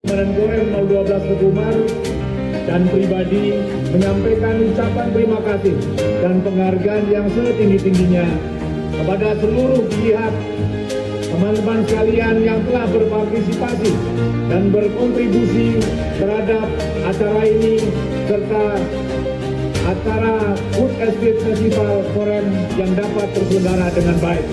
Korem 012 Ketumar dan pribadi menyampaikan ucapan terima kasih dan penghargaan yang setinggi-tingginya kepada seluruh pihak, teman-teman sekalian yang telah berpartisipasi dan berkontribusi terhadap acara ini serta acara Food Estate Festival Korem yang dapat terselenggara dengan baik.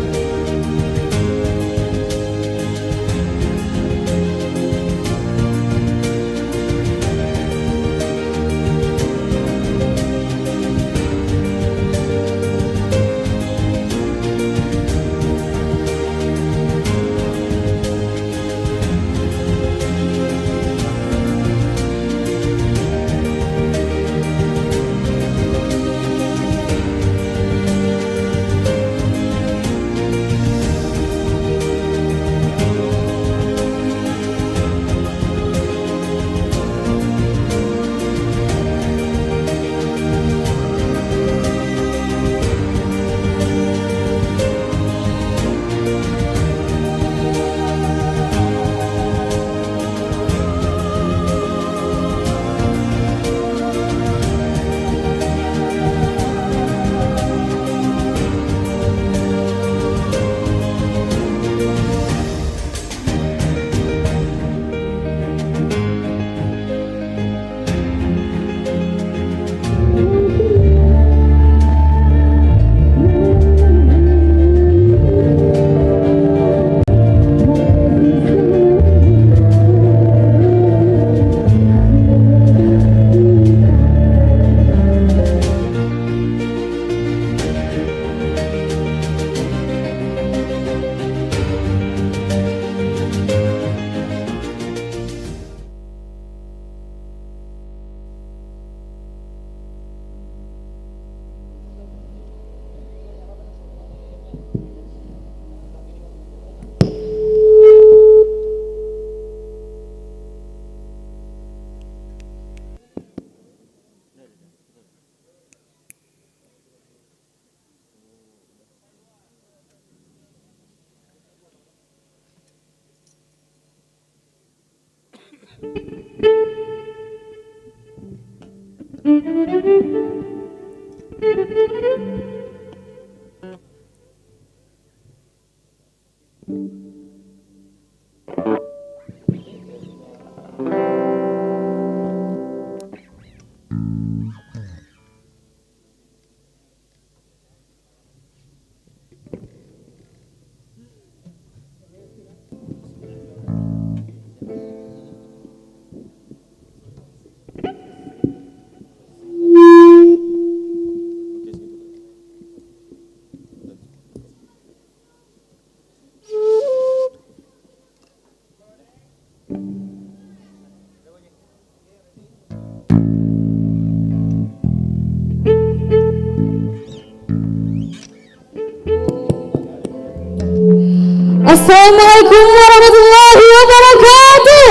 Assalamualaikum warahmatullahi wabarakatuh.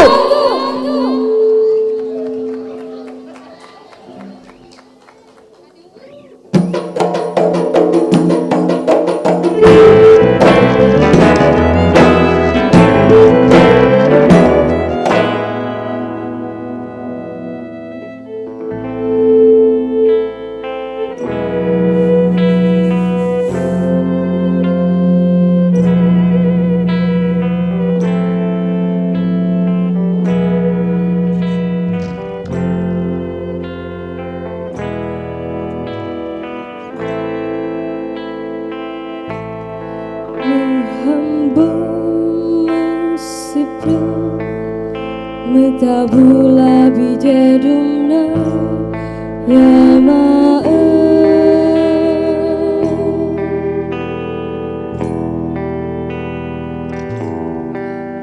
Metabula bijadumna ya ma'e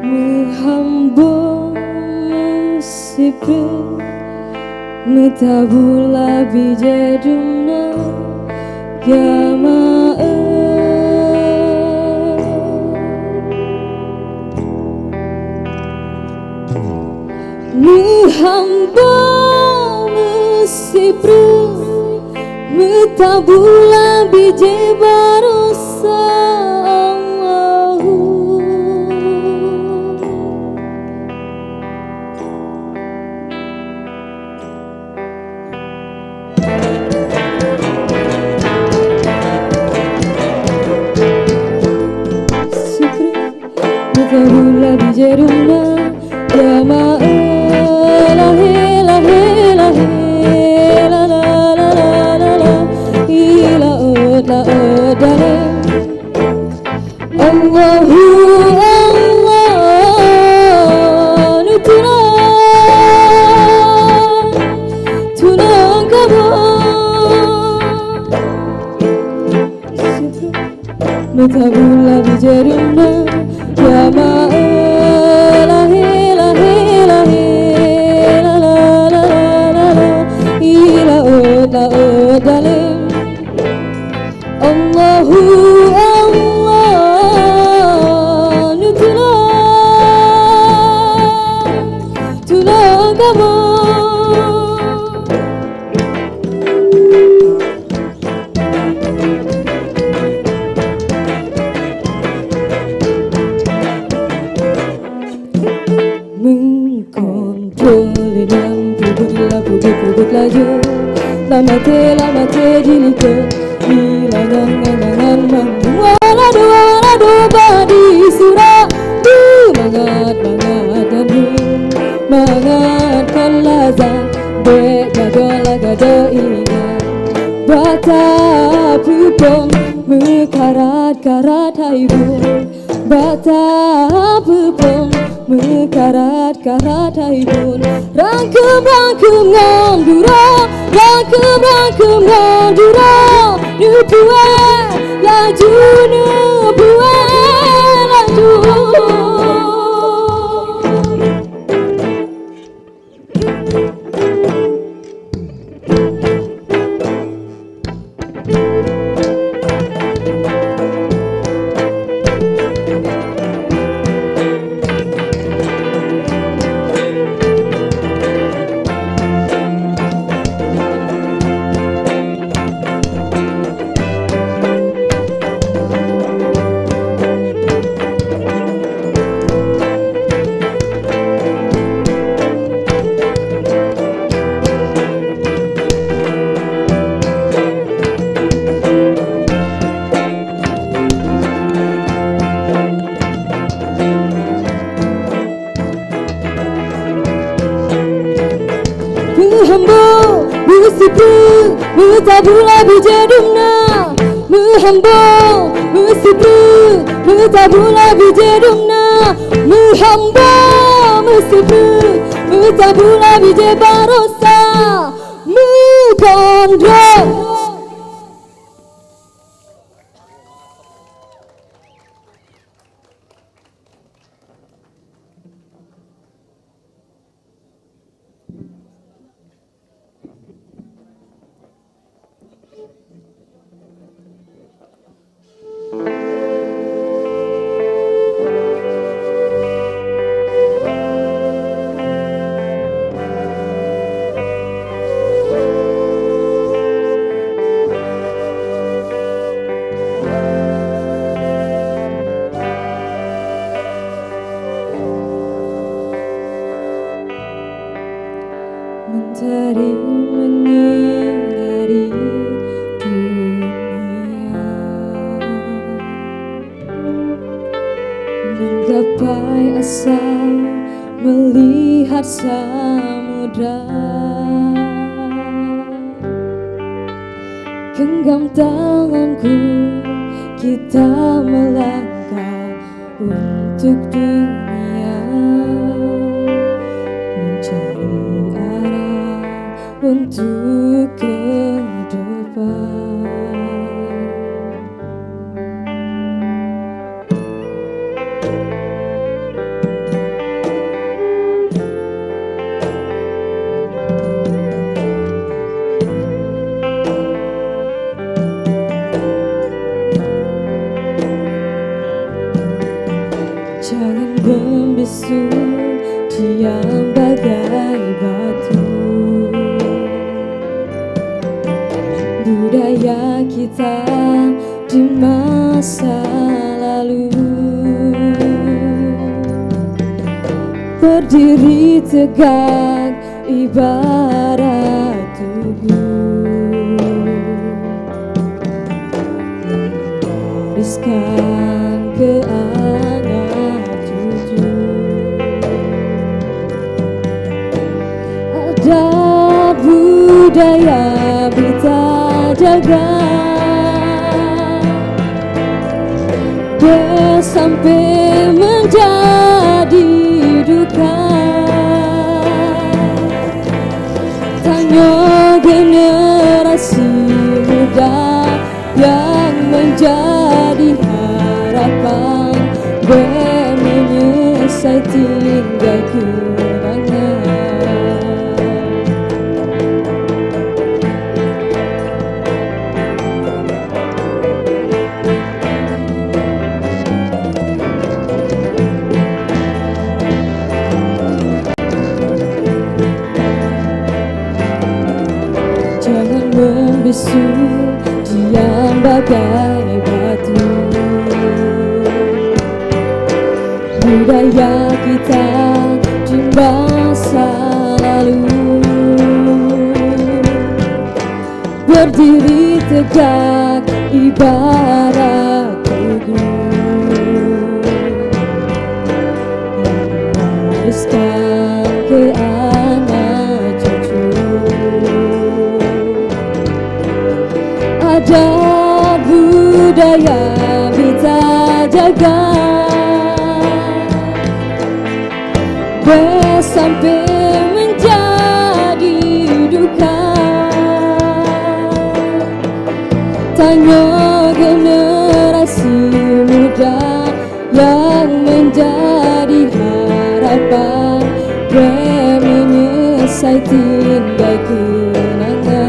Muhambung sipre metabula bijadumna ya ma'e Hamba mesipru metabula bije barosa Allahu Allahu Allah Nutuna Tunang kabo Metabula bijaruna Ya ma'ala hila hila hila la la la la Ila oda odalim Allahu Allah Nutuna Tunang kabo Pubut laju Lama te dilike Ilangan Wala do badi surah Mangat dan Mangat kolaza Gado ingat Bata pupong Mekarat haibu Bata pupong Mekarat haibun Rangkum ngandura Rangkum ngandura Nubue laju nubue laju Mutabula bijedumna Muhambo Musibru Mutabula bijedumna Muhambo Musibru Mutabula bijebarosa Mukondro Mentari menyinari dunia Menggapai asa melihat samudra Genggam tanganku kita melangkah untuk dunia Mencari untuk ke depan Jangan membisu, diam bagai batu Budaya kita di masa lalu Berdiri tegak ibarat tubuh Riskan ke anak cucu Ada budaya kita jaga dia sampai menjadi duka. Tanya generasi muda yang menjadi harapan, dia menyesal tinggal kenangan. Jangan membisu, diam bagai batu. Budaya kita di masa lalu berdiri tegak ibarat tugu yang mewariskan ke anak cucu. Ada budaya kita jaga, sampai menjadi duka. Tanya generasi muda yang menjadi harapan, dia menyesal tinggal kenangan.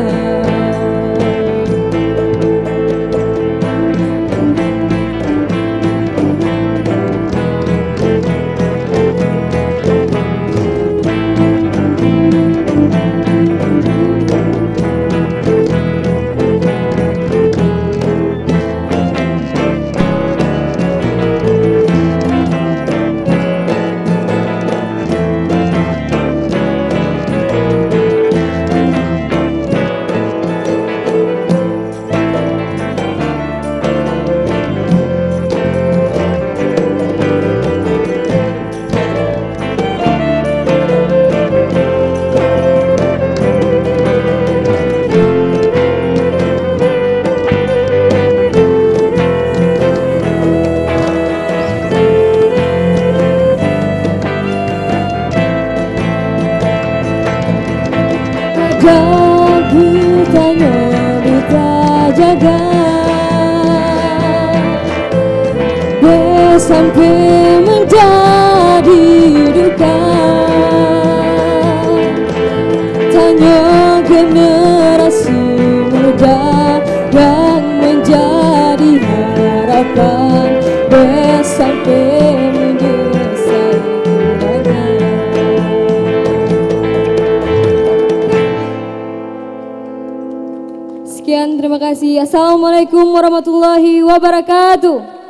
Budaya kita jaga, sampai menjadi duka. Tanya generasi muda yang menjadi harapan, sampai menyesal kenangan. Sekian, terima kasih. Assalamualaikum warahmatullahi wabarakatuh.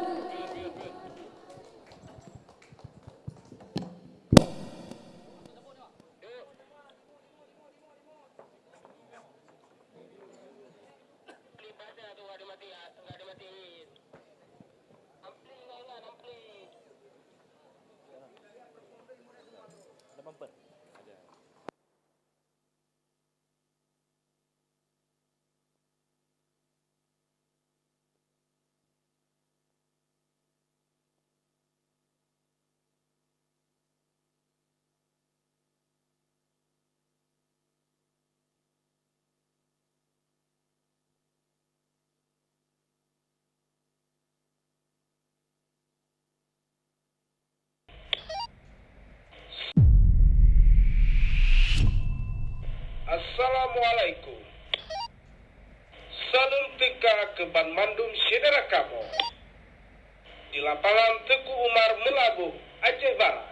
Assalamualaikum. Salam teka ke Bandung saudara kamu di lapangan Teguh Umar Melabuh, Aceh Barat.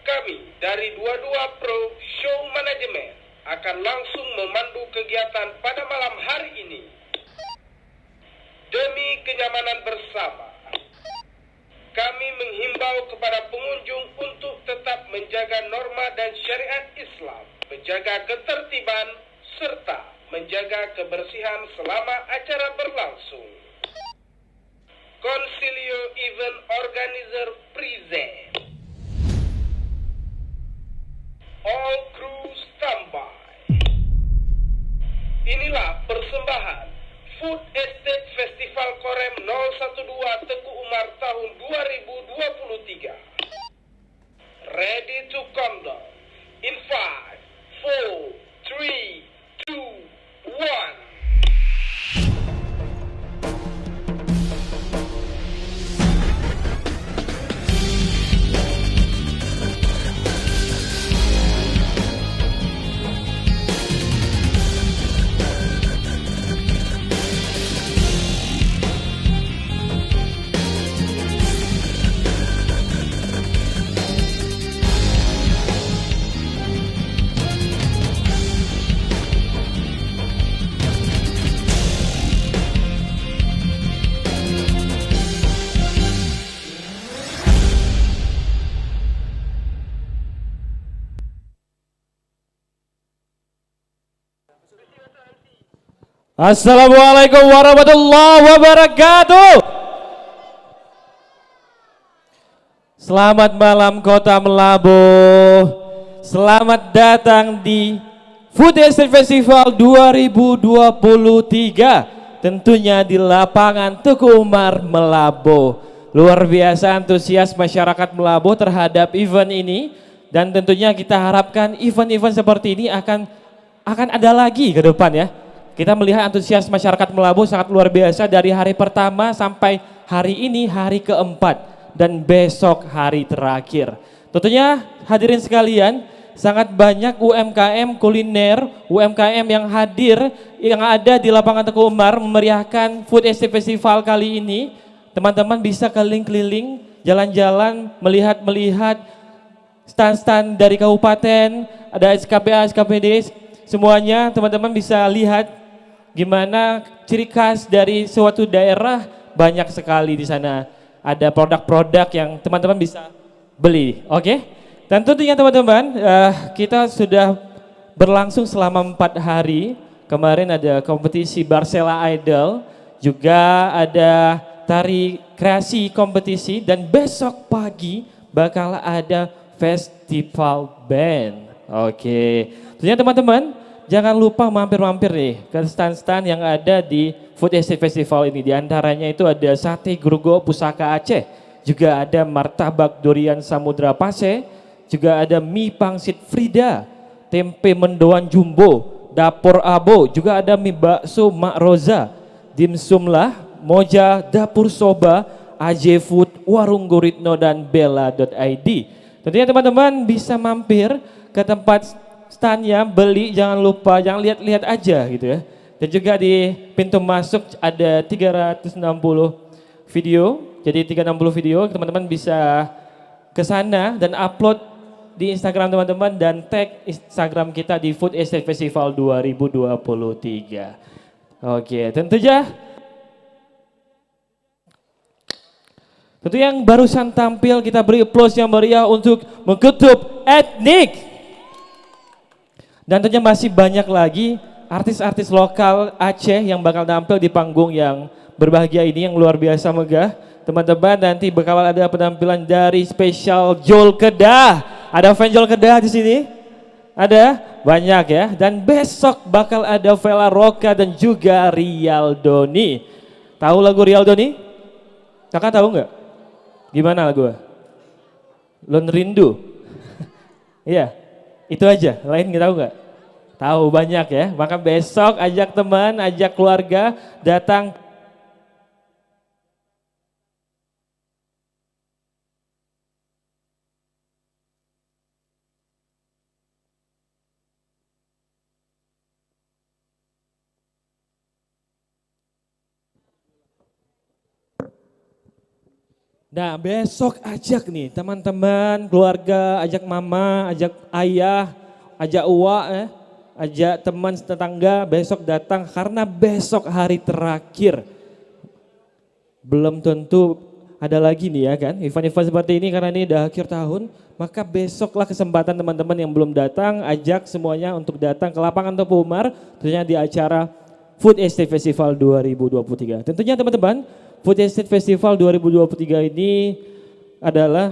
Kami dari 22 Pro Show Management akan langsung memandu kegiatan pada malam hari ini. Demi kenyamanan bersama, kami menghimbau kepada pengunjung untuk tetap menjaga norma dan syariat Islam, menjaga ketertiban, serta menjaga kebersihan selama acara berlangsung. Concilio Event Organizer present. All crew standby. Inilah persembahan Food Estate Festival Festival Korem 012 Teguh Umar tahun 2023. Ready to countdown. In 5, 4, 3, 2, 1. Assalamualaikum warahmatullahi wabarakatuh. Selamat malam Kota Melabuh. Selamat datang di Food Estate Festival 2023. Tentunya di lapangan Teguh Umar Melabuh. Luar biasa antusias masyarakat Melabuh terhadap event ini, dan tentunya kita harapkan event-event seperti ini akan ada lagi ke depan ya. Kita melihat antusias masyarakat Melabuh sangat luar biasa dari hari pertama sampai hari ini hari keempat dan besok hari terakhir. Tentunya hadirin sekalian, sangat banyak UMKM kuliner, UMKM yang hadir, yang ada di lapangan Teguh Umar memeriahkan Food Estate Festival kali ini. Teman-teman bisa keliling-keliling, jalan-jalan, melihat stand-stand dari kabupaten, ada SKPA, SKPD, semuanya teman-teman bisa lihat gimana ciri khas dari suatu daerah. Banyak sekali di sana. Ada produk-produk yang teman-teman bisa beli. Oke? Dan tentunya teman-teman, kita sudah berlangsung selama 4 hari. Kemarin ada kompetisi Barcella Idol, juga ada tari kreasi kompetisi, dan besok pagi bakal ada festival band. Oke. Tentunya teman-teman, jangan lupa mampir-mampir nih ke stand-stand yang ada di Food Estate Festival ini. Di antaranya itu ada sate Grogol Pusaka Aceh, juga ada martabak durian Samudra Pase, juga ada mie pangsit Frida, tempe mendoan jumbo, dapur Abo, juga ada mie bakso Mak Roza, dimsum lah, Moja, dapur soba, AJ Food, warung Guritno, dan bella.id. Tentunya teman-teman bisa mampir ke tempat standnya, beli, jangan lupa, jangan lihat-lihat aja gitu ya. Dan juga di pintu masuk ada 360 video, jadi 360 video, teman-teman bisa ke sana dan upload di Instagram teman-teman dan tag Instagram kita di Food Estate Festival 2023. Oke, tentu yang barusan tampil kita beri applause yang meriah untuk Mengkutup Etnik. Dan tentunya masih banyak lagi artis-artis lokal Aceh yang bakal tampil di panggung yang berbahagia ini yang luar biasa megah. Teman-teman, nanti bakal ada penampilan dari spesial Jol Kedah. Ada fan Jol Kedah di sini? Ada? Banyak ya. Dan besok bakal ada Vela Roka dan juga Rialdoni. Tahu lagu Rialdoni? Kakak tahu nggak? Gimana lagu? Lon Rindu. Iya. Itu aja, lain nggak tahu nggak? Tahu banyak ya, maka besok ajak teman, ajak keluarga datang. Nah besok ajak nih teman-teman, keluarga, ajak mama, ajak ayah, ajak uwa, ajak teman tetangga besok datang karena besok hari terakhir. Belum tentu ada lagi nih ya kan, event-event seperti ini karena ini udah akhir tahun, maka besoklah kesempatan teman-teman yang belum datang, ajak semuanya untuk datang ke lapangan Teguh Umar, tentunya di acara Food Estate Festival 2023. Tentunya teman-teman, Food Estate Festival 2023 ini adalah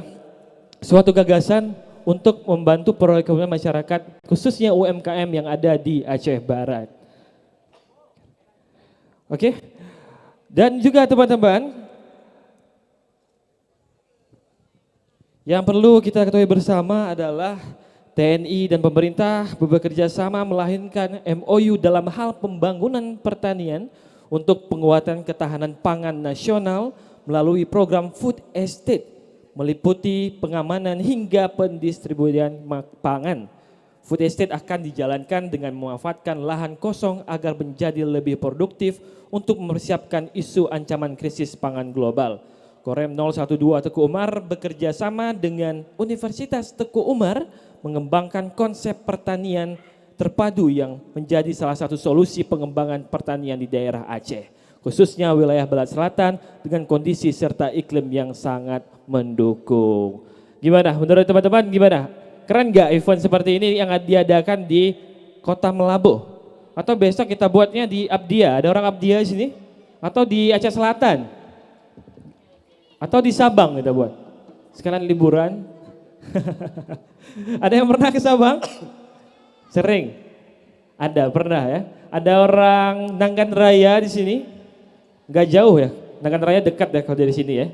suatu gagasan untuk membantu perekonomian masyarakat, khususnya UMKM yang ada di Aceh Barat. Oke, Dan juga teman-teman, yang perlu kita ketahui bersama adalah TNI dan pemerintah bekerja sama melahirkan MOU dalam hal pembangunan pertanian untuk penguatan ketahanan pangan nasional melalui program Food Estate, meliputi pengamanan hingga pendistribusian pangan. Food Estate akan dijalankan dengan memanfaatkan lahan kosong agar menjadi lebih produktif untuk mempersiapkan isu ancaman krisis pangan global. Korem 012 Teguh Umar bekerja sama dengan Universitas Teguh Umar mengembangkan konsep pertanian terpadu yang menjadi salah satu solusi pengembangan pertanian di daerah Aceh, khususnya wilayah Balat Selatan dengan kondisi serta iklim yang sangat mendukung. Gimana menurut teman-teman, gimana? Keren gak event seperti ini yang diadakan di Kota Melabuh? Atau besok kita buatnya di Abdia, ada orang Abdia di sini? Atau di Aceh Selatan? Atau di Sabang kita buat? Sekalian liburan. Ada yang pernah ke Sabang? Sering? Ada, pernah ya? Ada orang Nanggan Raya di sini? Gak jauh ya? Nanggan Raya dekat ya kalau dari sini ya?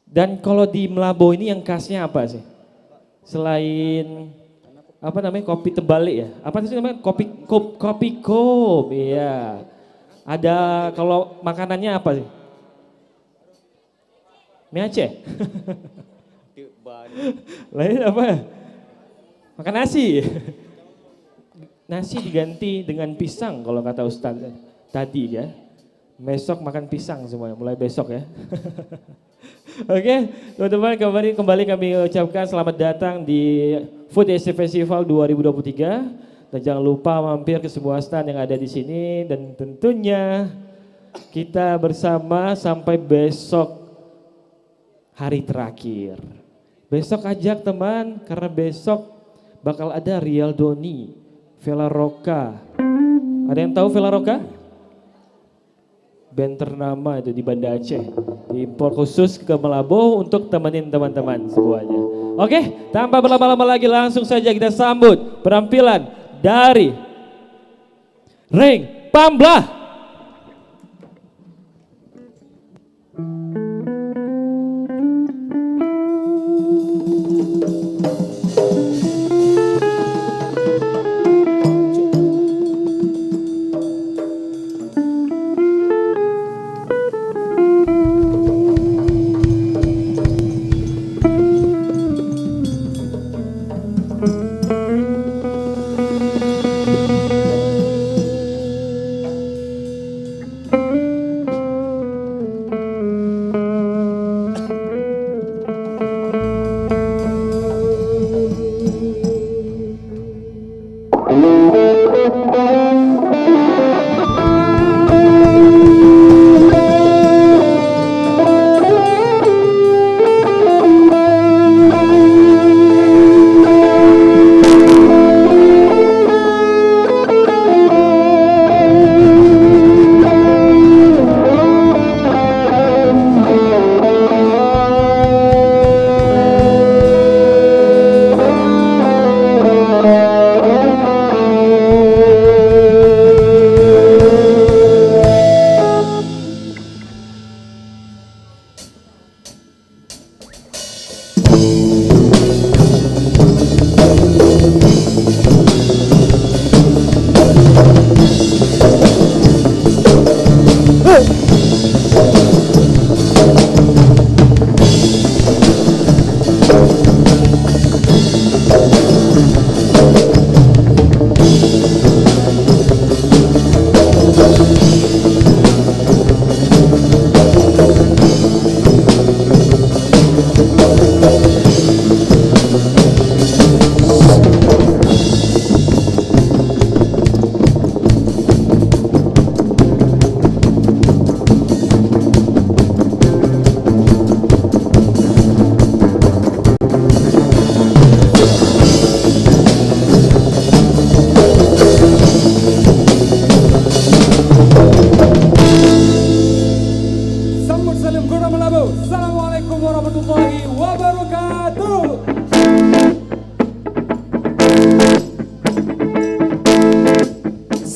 Dan kalau di Melabuh ini yang khasnya apa sih? Selain apa namanya kopi terbalik ya? Apa sih namanya kopi kop? Iya. Ada kalau makanannya apa sih? Mie Aceh. Lain apa? Makan nasi. Nasi diganti dengan pisang kalau kata Ustaz tadi ya. Besok makan pisang semuanya, mulai besok ya. Oke, teman-teman kembali kami ucapkan selamat datang di Food Estate Festival 2023 dan jangan lupa mampir ke semua stand yang ada di sini dan tentunya kita bersama sampai besok hari terakhir. Besok ajak teman karena besok bakal ada Rial Doni, Vela Roka. Ada yang tahu Vela Roka? Band ternama itu di Banda Aceh, diimpor khusus ke Melabuh untuk temenin teman-teman semuanya. Oke, tanpa berlama-lama lagi langsung saja kita sambut penampilan dari Ring Pamblah.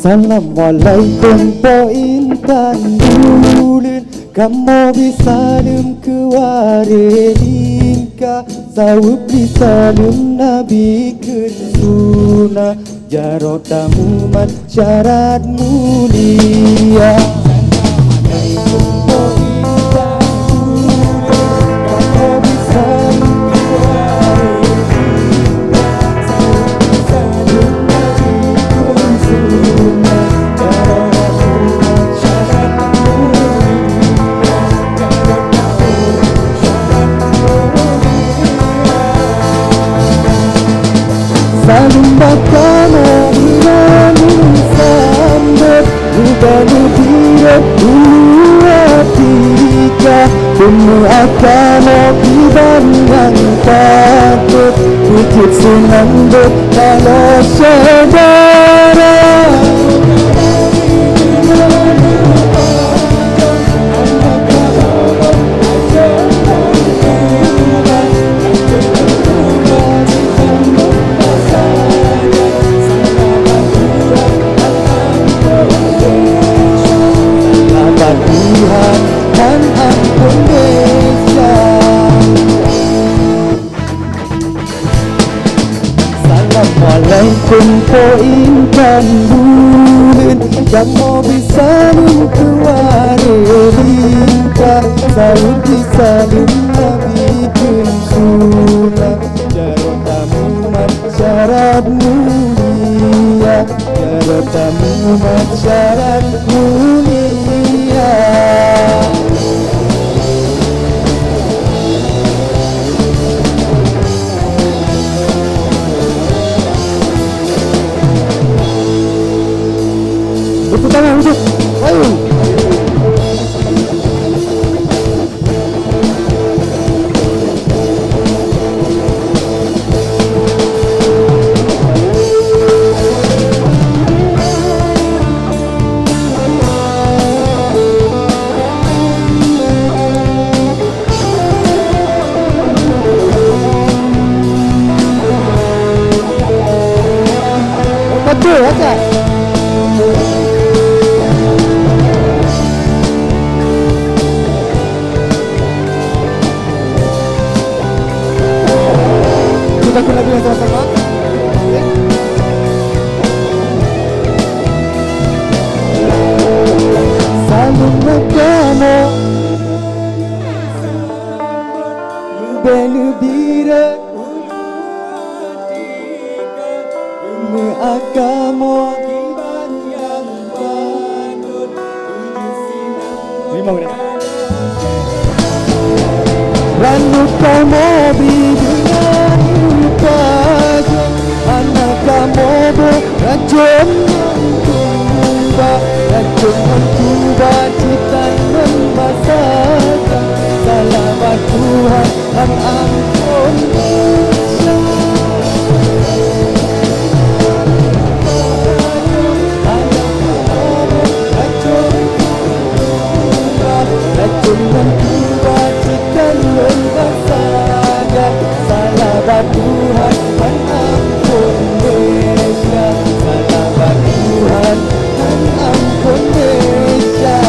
Assalamualaikum po Intan Kamu bisa dem kewarilingka Sawup bisa dem nabi kensuna Jarotamu syarat mulia Saling bakana ilamin sambut Ubanu direk uluatika Demi akana kiban yang patut Wujud senandut kalau saudara Tuhan dan ampun desa Assalamualaikum po intan bulan Kamu bisa mengkewarilingka Sawut bisa nabi kensuna Jarotamu syarat mulia Jarotamu syarat mulia Tepuk tangan untuk ayo. Betul, Kak. Kita kena bilang sama-sama. Saling makana Belubira Agamo yang panut 5 menit Ranu kamu dengan upaya Anak kamu racun mencuba Racun mencuba citan membasakan Salamat Tuhan dan ampun Salamat Tuhan dan ampun Indonesia Salamat Tuhan dan ampun Indonesia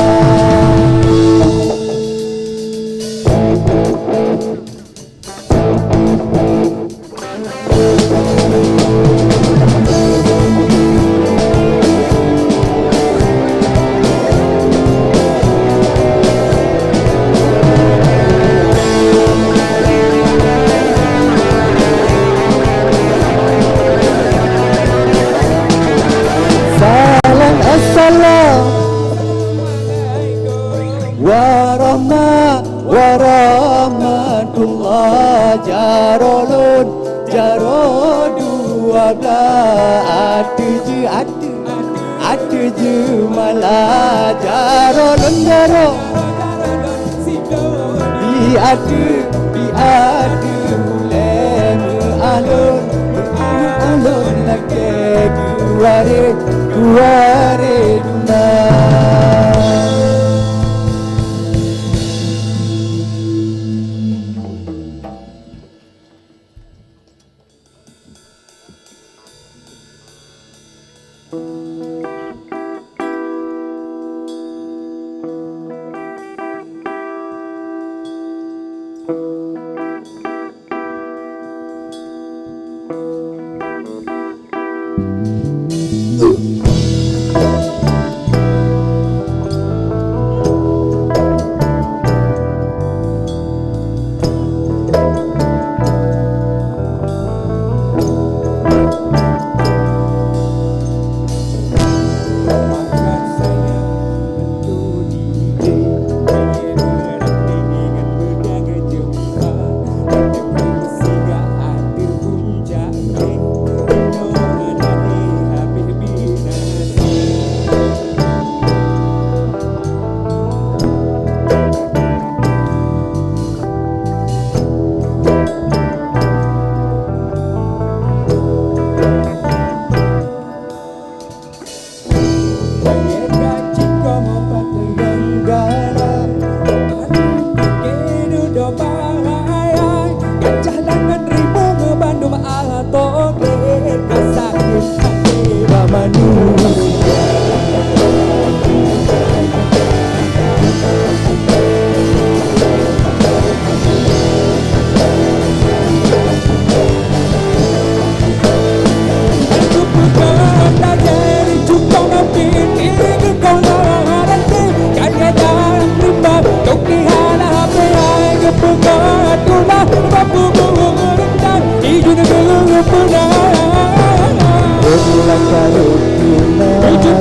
warahmatullah jarolun jaro 12 ada je malah jarolun jaro di ada mulai alun lagi duare dunia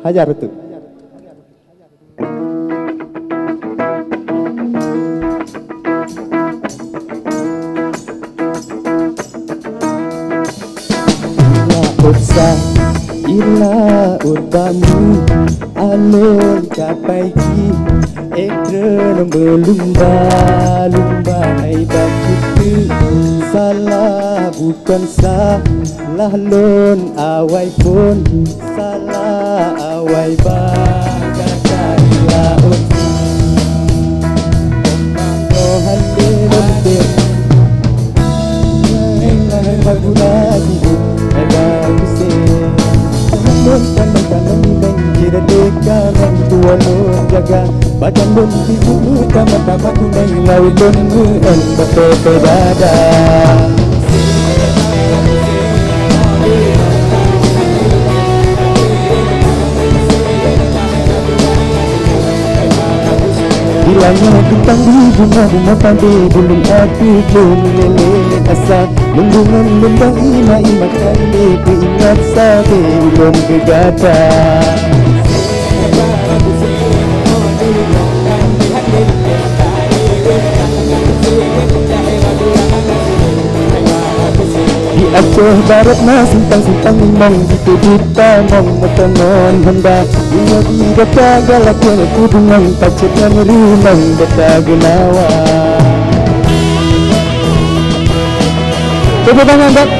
Hajar betul. Ila utamu alun kapaiji ekre lumba lumba hai bacutu salah bukan salah lon awai pun salah awai bagata ila komando halilun dir hai bagulasi ada kusin tangan banjir dekanan dua lon jaga badan lon ibu tama-tama tunai laut lon mu'en bepepe dada hilangnya bintang di bunga-bunga pandai belum hati belum lele asa lembungan lembang ima-ima kali keingat sabe belum gegada di Aceh Barat na simpang-simpang mong gitu kita mong matangon handa ingat ingat galak yang kudungan pacet yang rimang beta genawa tepuk tangan Dok.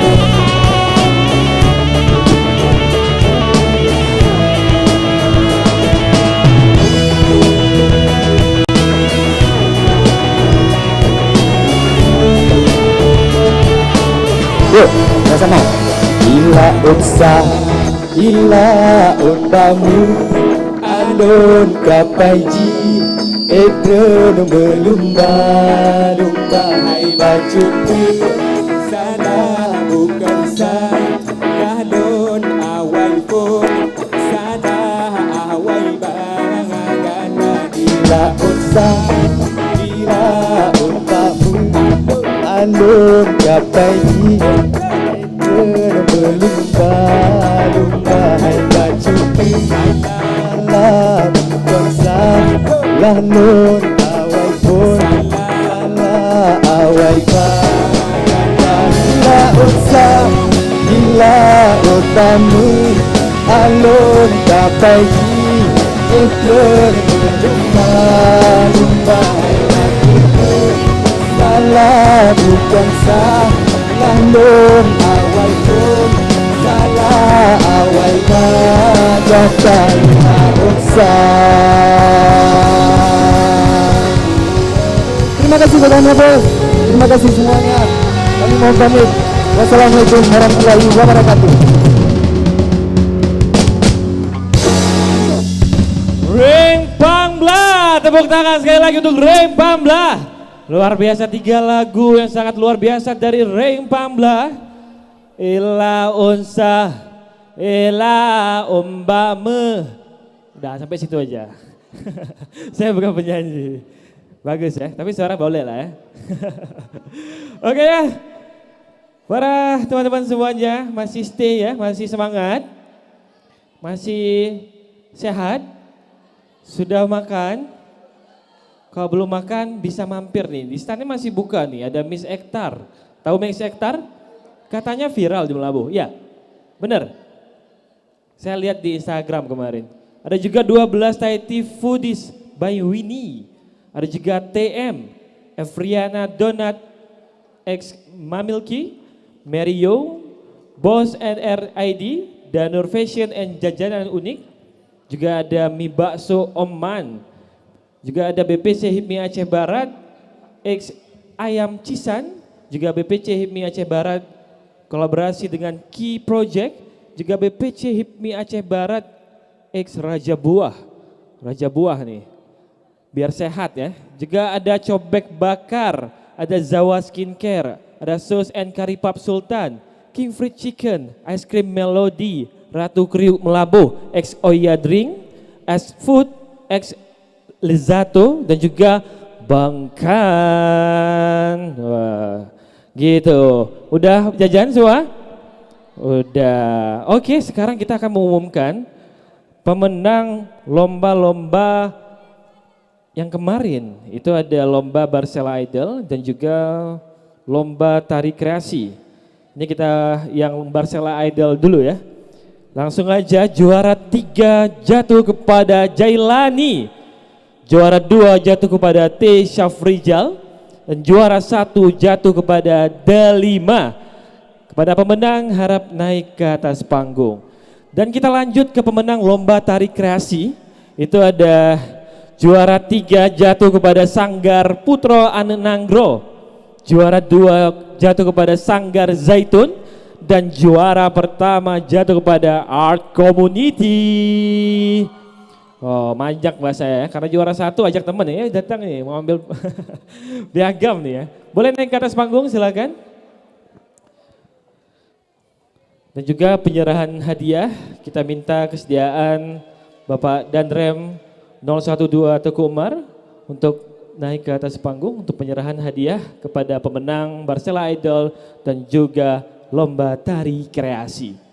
Yuk, sama-sama. Ila usah, ila utamu, alun kapaiji, ekre lumba lumba hai bacutu, salah bukan salah lon awai pun, salah awai bagana. Ila usah, ila utamu, alun kapaiji berlumba lumba hai bacutu salah bukan salah lon awai pun salah awai bagana ila usah ila utamu alun kapaiji ekor berlumba lumba hai bacutu salah bukan salah lon awai pun salah awai bagata ila usah. Terima kasih banyak bos. Terima kasih semuanya. Kami mohon pamit. Wassalamualaikum warahmatullahi wabarakatuh. Reng Pambla, tepuk tangan sekali lagi untuk Reng Pambla. Luar biasa, 3 lagu yang sangat luar biasa dari Reng Pambla. Ila unsa, ila umbame. Udah sampai situ aja. Saya bukan penyanyi. Bagus ya, tapi suara boleh lah ya. Oke ya. Para teman-teman semuanya masih stay ya, masih semangat. Masih sehat. Sudah makan. Kalau belum makan bisa mampir nih, di standnya masih buka nih, ada Miss Ektar. Tahu Miss Ektar? Katanya viral di Melabuh, ya benar. Saya lihat di Instagram kemarin. Ada juga 12 Thai Tea Foodies by Winnie. Ada juga TM, Evriana Donat, X Mamilki, Mario, Boss NRID, Danur Fashion and Jajanan Unik. Juga ada mie bakso Oman. Juga ada BPC HIPMI Aceh Barat, X Ayam Cisan, juga BPC HIPMI Aceh Barat kolaborasi dengan Key Project, juga BPC HIPMI Aceh Barat X Raja Buah nih, biar sehat ya. Juga ada cobek bakar, ada Zawa Skincare, ada Sauce and Curry Puff Sultan, King Fried Chicken, Ice Cream Melody, Ratu Kriuk Melabuh, X Oya Drink, X Food, X Lezato, dan juga Bangkan. Wah, gitu. Udah jajan semua? Udah. Oke, sekarang kita akan mengumumkan pemenang lomba-lomba yang kemarin. Itu ada lomba Barcella Idol dan juga lomba tari kreasi. Ini kita yang Barcella Idol dulu ya. Langsung aja juara 3 jatuh kepada Jailani. Juara 2 jatuh kepada T. Syafrijal. Dan juara 1 jatuh kepada Delima. Kepada pemenang harap naik ke atas panggung. Dan kita lanjut ke pemenang lomba tari kreasi. Itu ada juara 3 jatuh kepada Sanggar Putro Anenanggro. Juara 2 jatuh kepada Sanggar Zaitun. Dan juara pertama jatuh kepada Art Community. Oh, majak bahasa ya, karena juara 1 ajak temen ya, datang nih mau ambil piagam nih ya. Boleh naik ke atas panggung silakan. Dan juga penyerahan hadiah, kita minta kesediaan Bapak Danrem 012 Teguh Umar untuk naik ke atas panggung untuk penyerahan hadiah kepada pemenang Barcella Idol dan juga lomba tari kreasi.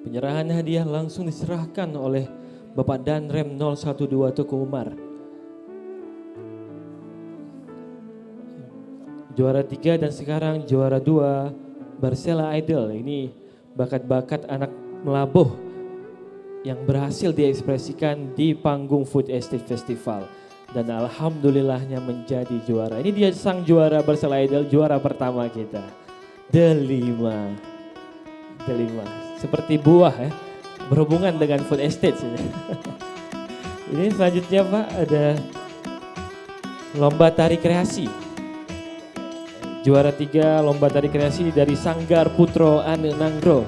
Penyerahan hadiah langsung diserahkan oleh Bapak Danrem 012 Teguh Umar. Juara 3 dan sekarang juara 2 Barcella Idol. Ini bakat-bakat anak Melabuh yang berhasil diekspresikan di panggung Food Estate Festival. Dan alhamdulillahnya menjadi juara. Ini dia sang juara Barcella Idol, juara pertama kita. Delima. Seperti buah ya, berhubungan dengan food estate. Ini selanjutnya Pak ada lomba tari kreasi. Juara 3 lomba tari kreasi dari Sanggar Putro Anenanggro.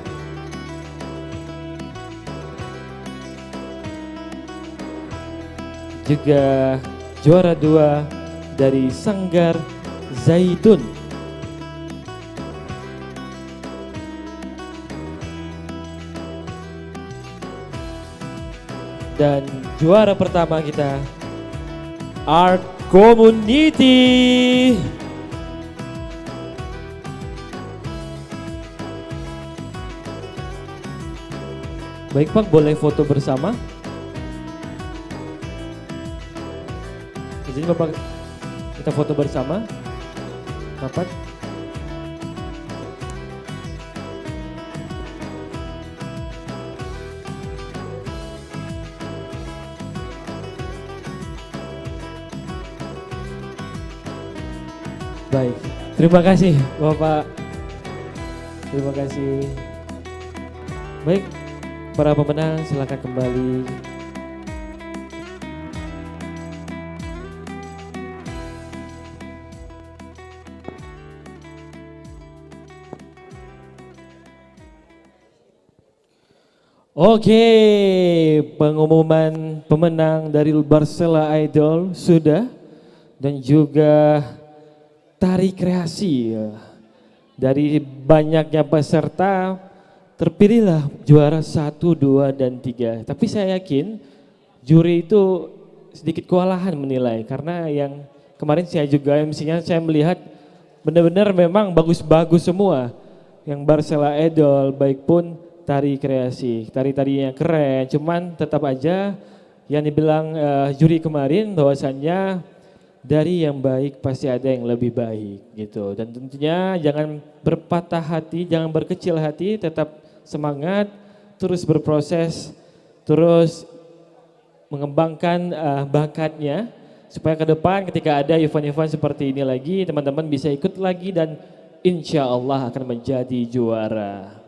Juga juara 2 dari Sanggar Zaitun. Dan juara pertama kita Art Community. Baik Pak, boleh foto bersama? Jadi Bapak kita foto bersama. Kapan? Baik, terima kasih Bapak. Terima kasih. Baik, para pemenang silakan kembali. Oke, pengumuman pemenang dari Barcella Idol sudah, dan juga tari kreasi. Dari banyaknya peserta terpilihlah juara 1, 2, dan 3. Tapi saya yakin juri itu sedikit kewalahan menilai, karena yang kemarin saya juga MC-nya saya melihat benar-benar memang bagus-bagus semua. Yang Barcella Idol baik pun tari kreasi, tari-tarinya keren, cuman tetap aja yang dibilang juri kemarin bahwasannya dari yang baik pasti ada yang lebih baik gitu. Dan tentunya jangan berpatah hati, jangan berkecil hati, tetap semangat, terus berproses, terus mengembangkan bakatnya supaya ke depan ketika ada event-event seperti ini lagi, teman-teman bisa ikut lagi dan insya Allah akan menjadi juara.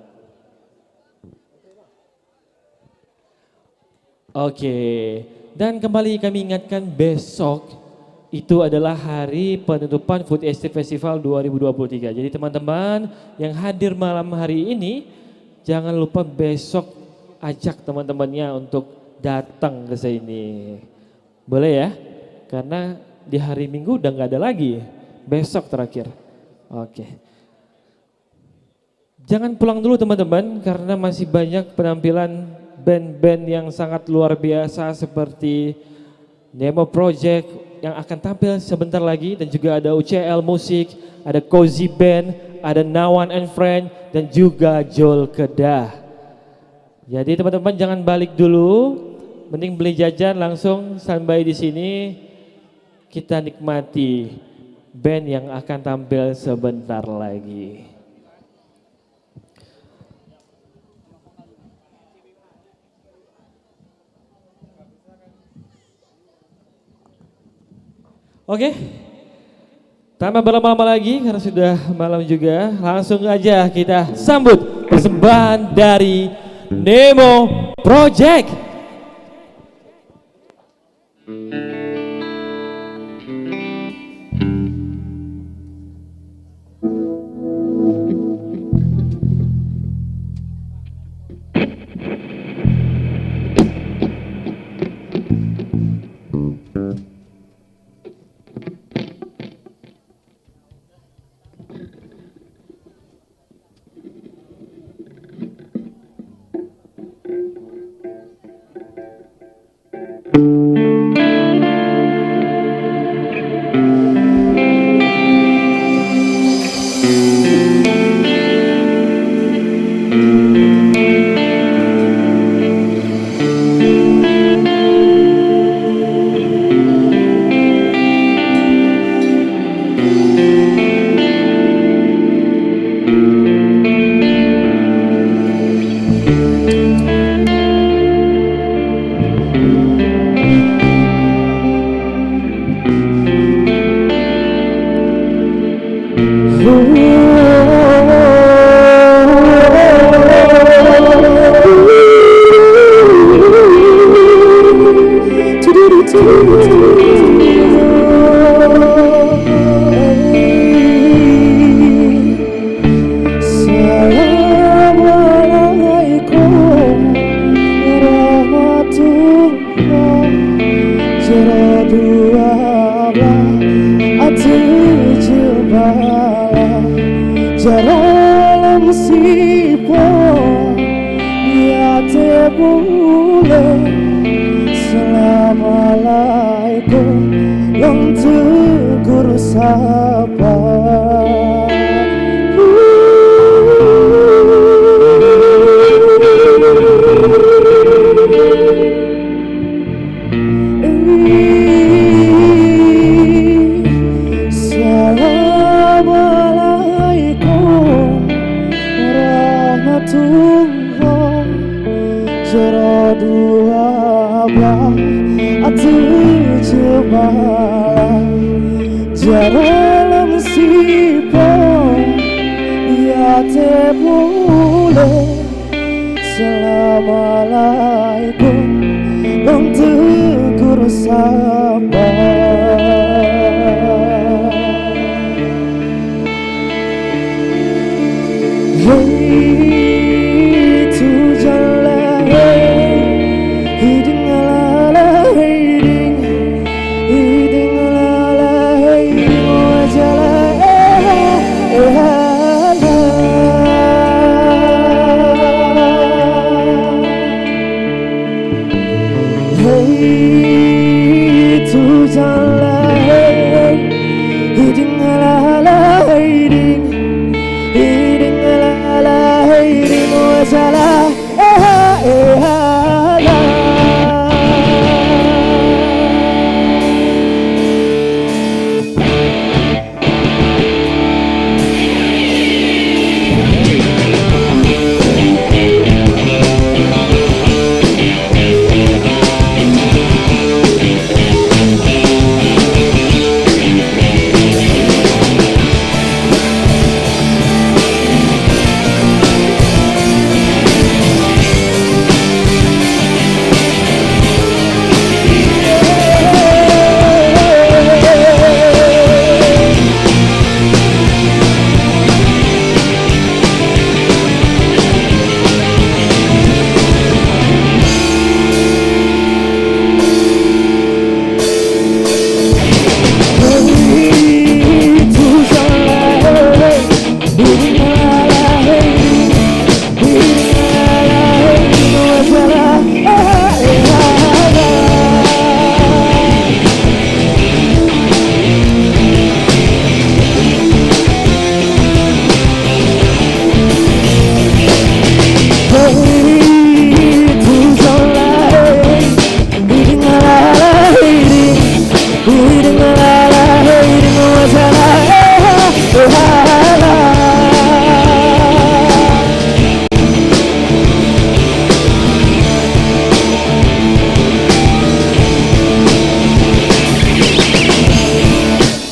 Oke, Dan kembali kami ingatkan besok itu adalah hari penutupan Food Estate Festival 2023. Jadi teman-teman yang hadir malam hari ini jangan lupa besok ajak teman-temannya untuk datang ke sini. Boleh ya? Karena di hari Minggu udah nggak ada lagi. Besok terakhir. Oke. Jangan pulang dulu teman-teman karena masih banyak penampilan band-band yang sangat luar biasa seperti Nemo Project yang akan tampil sebentar lagi dan juga ada UCL Musik, ada Cozy Band, ada Nawan and Friend dan juga Jol Kedah. Jadi teman-teman jangan balik dulu, mending beli jajan langsung standby di sini. Kita nikmati band yang akan tampil sebentar lagi. Oke, tanpa berlama-lama lagi karena sudah malam juga, langsung aja kita sambut persembahan dari Nemo Project.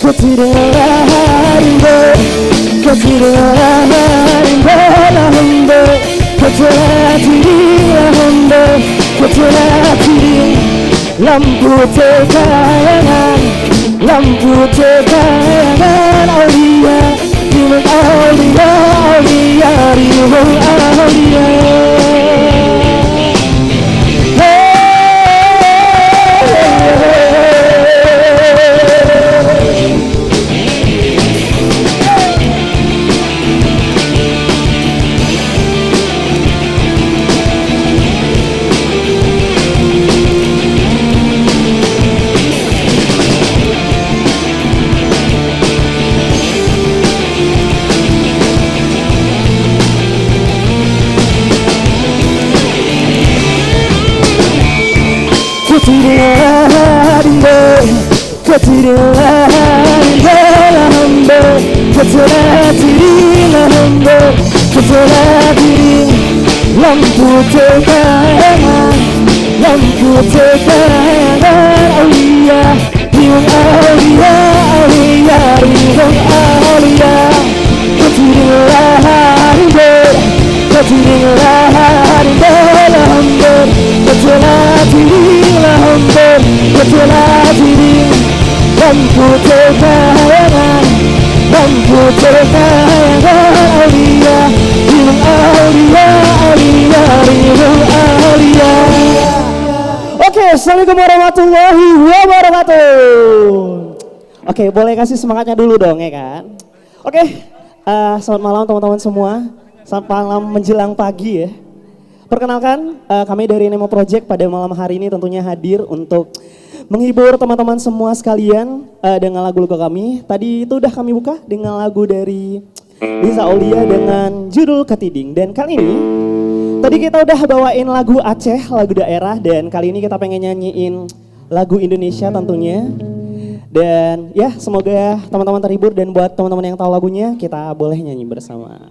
kau tidak rimba, kau tidak rimba hamba, kau telah dirilah hamba, kau telah diri. Lampu tekayangan, lampu tekayangan aulia, riwang aulia, aulia, riwang aulia. Kau tidak adalah hamba, kau telah dirilah hamba, kau telah diri. Lampu tekayangan, lampu tekayangan aulia, riwang aulia, aulia, riwang aulia. Kau tidak hamba, kau tidak adalah hamba, kau telah dirilah hamba, kau telah diri. Lampu tekayangan, lampu tekayangan aulia, riwang aulia, aulia, riwang aulia. Oke, assalamualaikum warahmatullahi wabarakatuh. Oke, boleh kasih semangatnya dulu dong ya kan. Oke, selamat malam teman-teman semua. Selamat malam menjelang pagi ya. Perkenalkan, kami dari Nemo Project pada malam hari ini tentunya hadir untuk menghibur teman-teman semua sekalian dengan lagu-lagu kami. Tadi itu udah kami buka dengan lagu dari Liza Aulia dengan judul Ketiding. Dan kali ini, tadi kita udah bawain lagu Aceh, lagu daerah. Dan kali ini kita pengen nyanyiin lagu Indonesia tentunya. Dan ya semoga teman-teman terhibur, dan buat teman-teman yang tahu lagunya, kita boleh nyanyi bersama.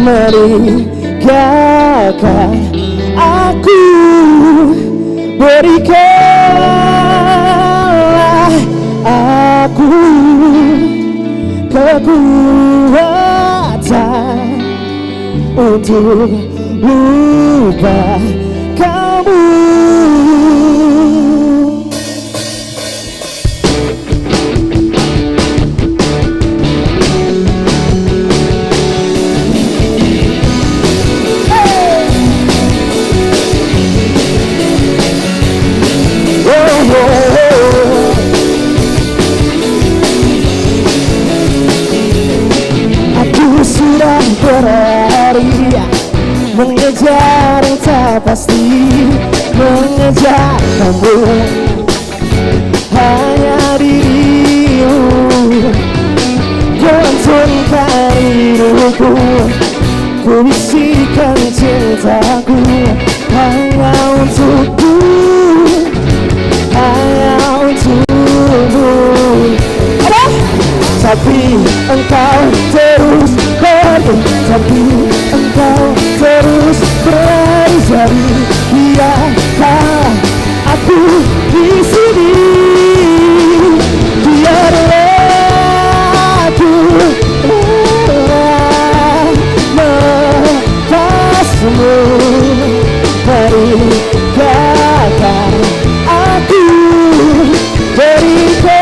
Meninggalkan aku, berikanlah aku kekuatan untuk lupa kamu. Berlari mengejar yang tak pasti, mengejar kamu, hanya dirimu, gantungkan hidupku, ku bisikan cintaku hanya untukmu, hanya untukmu. Tapi engkau terus pergi, tapi engkau terus berlari jari. Biarlah aku di sini, biarlah aku melepasmu, berikan aku, berikanlah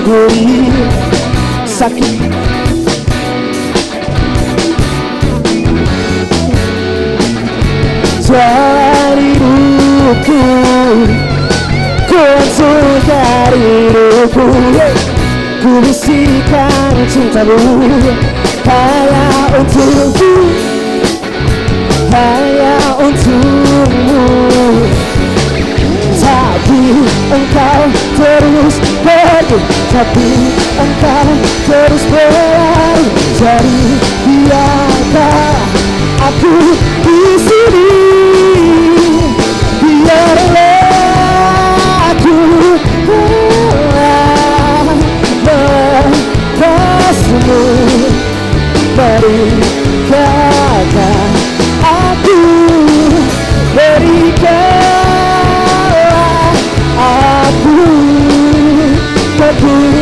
gurih sakit. Dari hidupku, ku langsung dari hidupku, ku bisikan cintamu hanya untukku, hanya untukmu. Tapi engkau terus pergi, tapi engkau terus berlari. Jadi biarkan aku di sini, biarlah aku melewasmu. Berikanlah aku, berikanlah aku kekuatan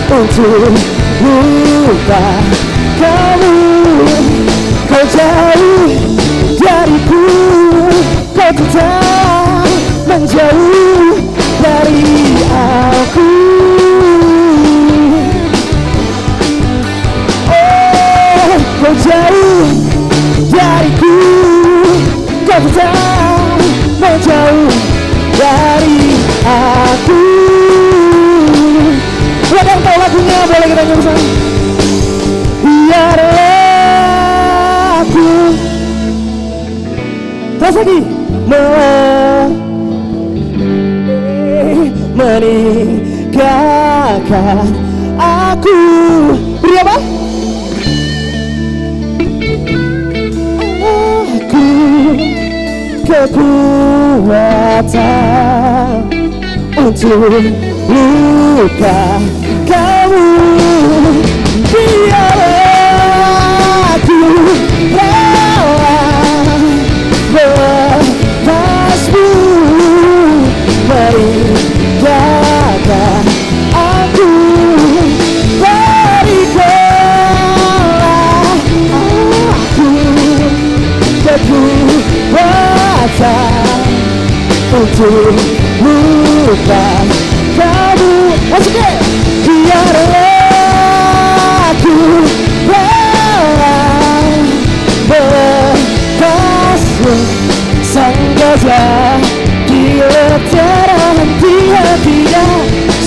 untuk lupa kamu. Kau jauh dariku, kau tetap menjauh dari aku. Oh, kau jauh dariku, kau tetap menjauh dari aku. Buat yang tahu lagunya boleh kita nyanyi bersama. Biarlah aku terus lagi meninggalkan aku. Beri apa? Aku kekuatan untuk lupa kamu. Biarlah aku rela melepasmu, berikanlah aku, berikanlah aku kekuatan untuk lupa kamu. Once again, biarlah aku rela melepasmu, sang gajah di letaran hati-hatinya.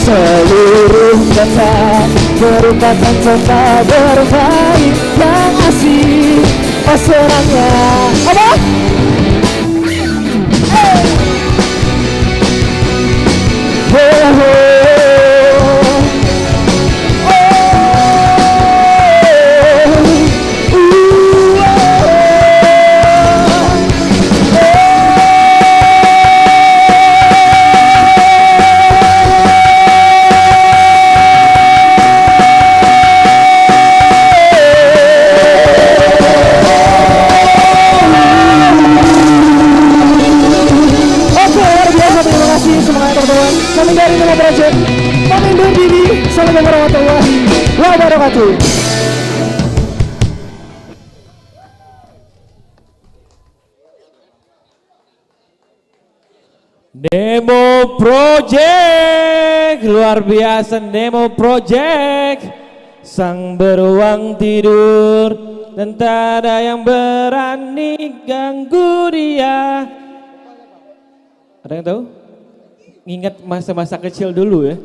Seluruh kata merupakan contoh berbaik yang asik. Pasarannya apa? Kami dari Mela Project, kami undur diri. Assalamualaikum warahmatullahi wabarakatuh. Nemo Project, luar biasa Nemo Project. Sang beruang tidur dan tak ada yang berani ganggu dia. Ada yang tahu? Ingat masa-masa kecil dulu ya.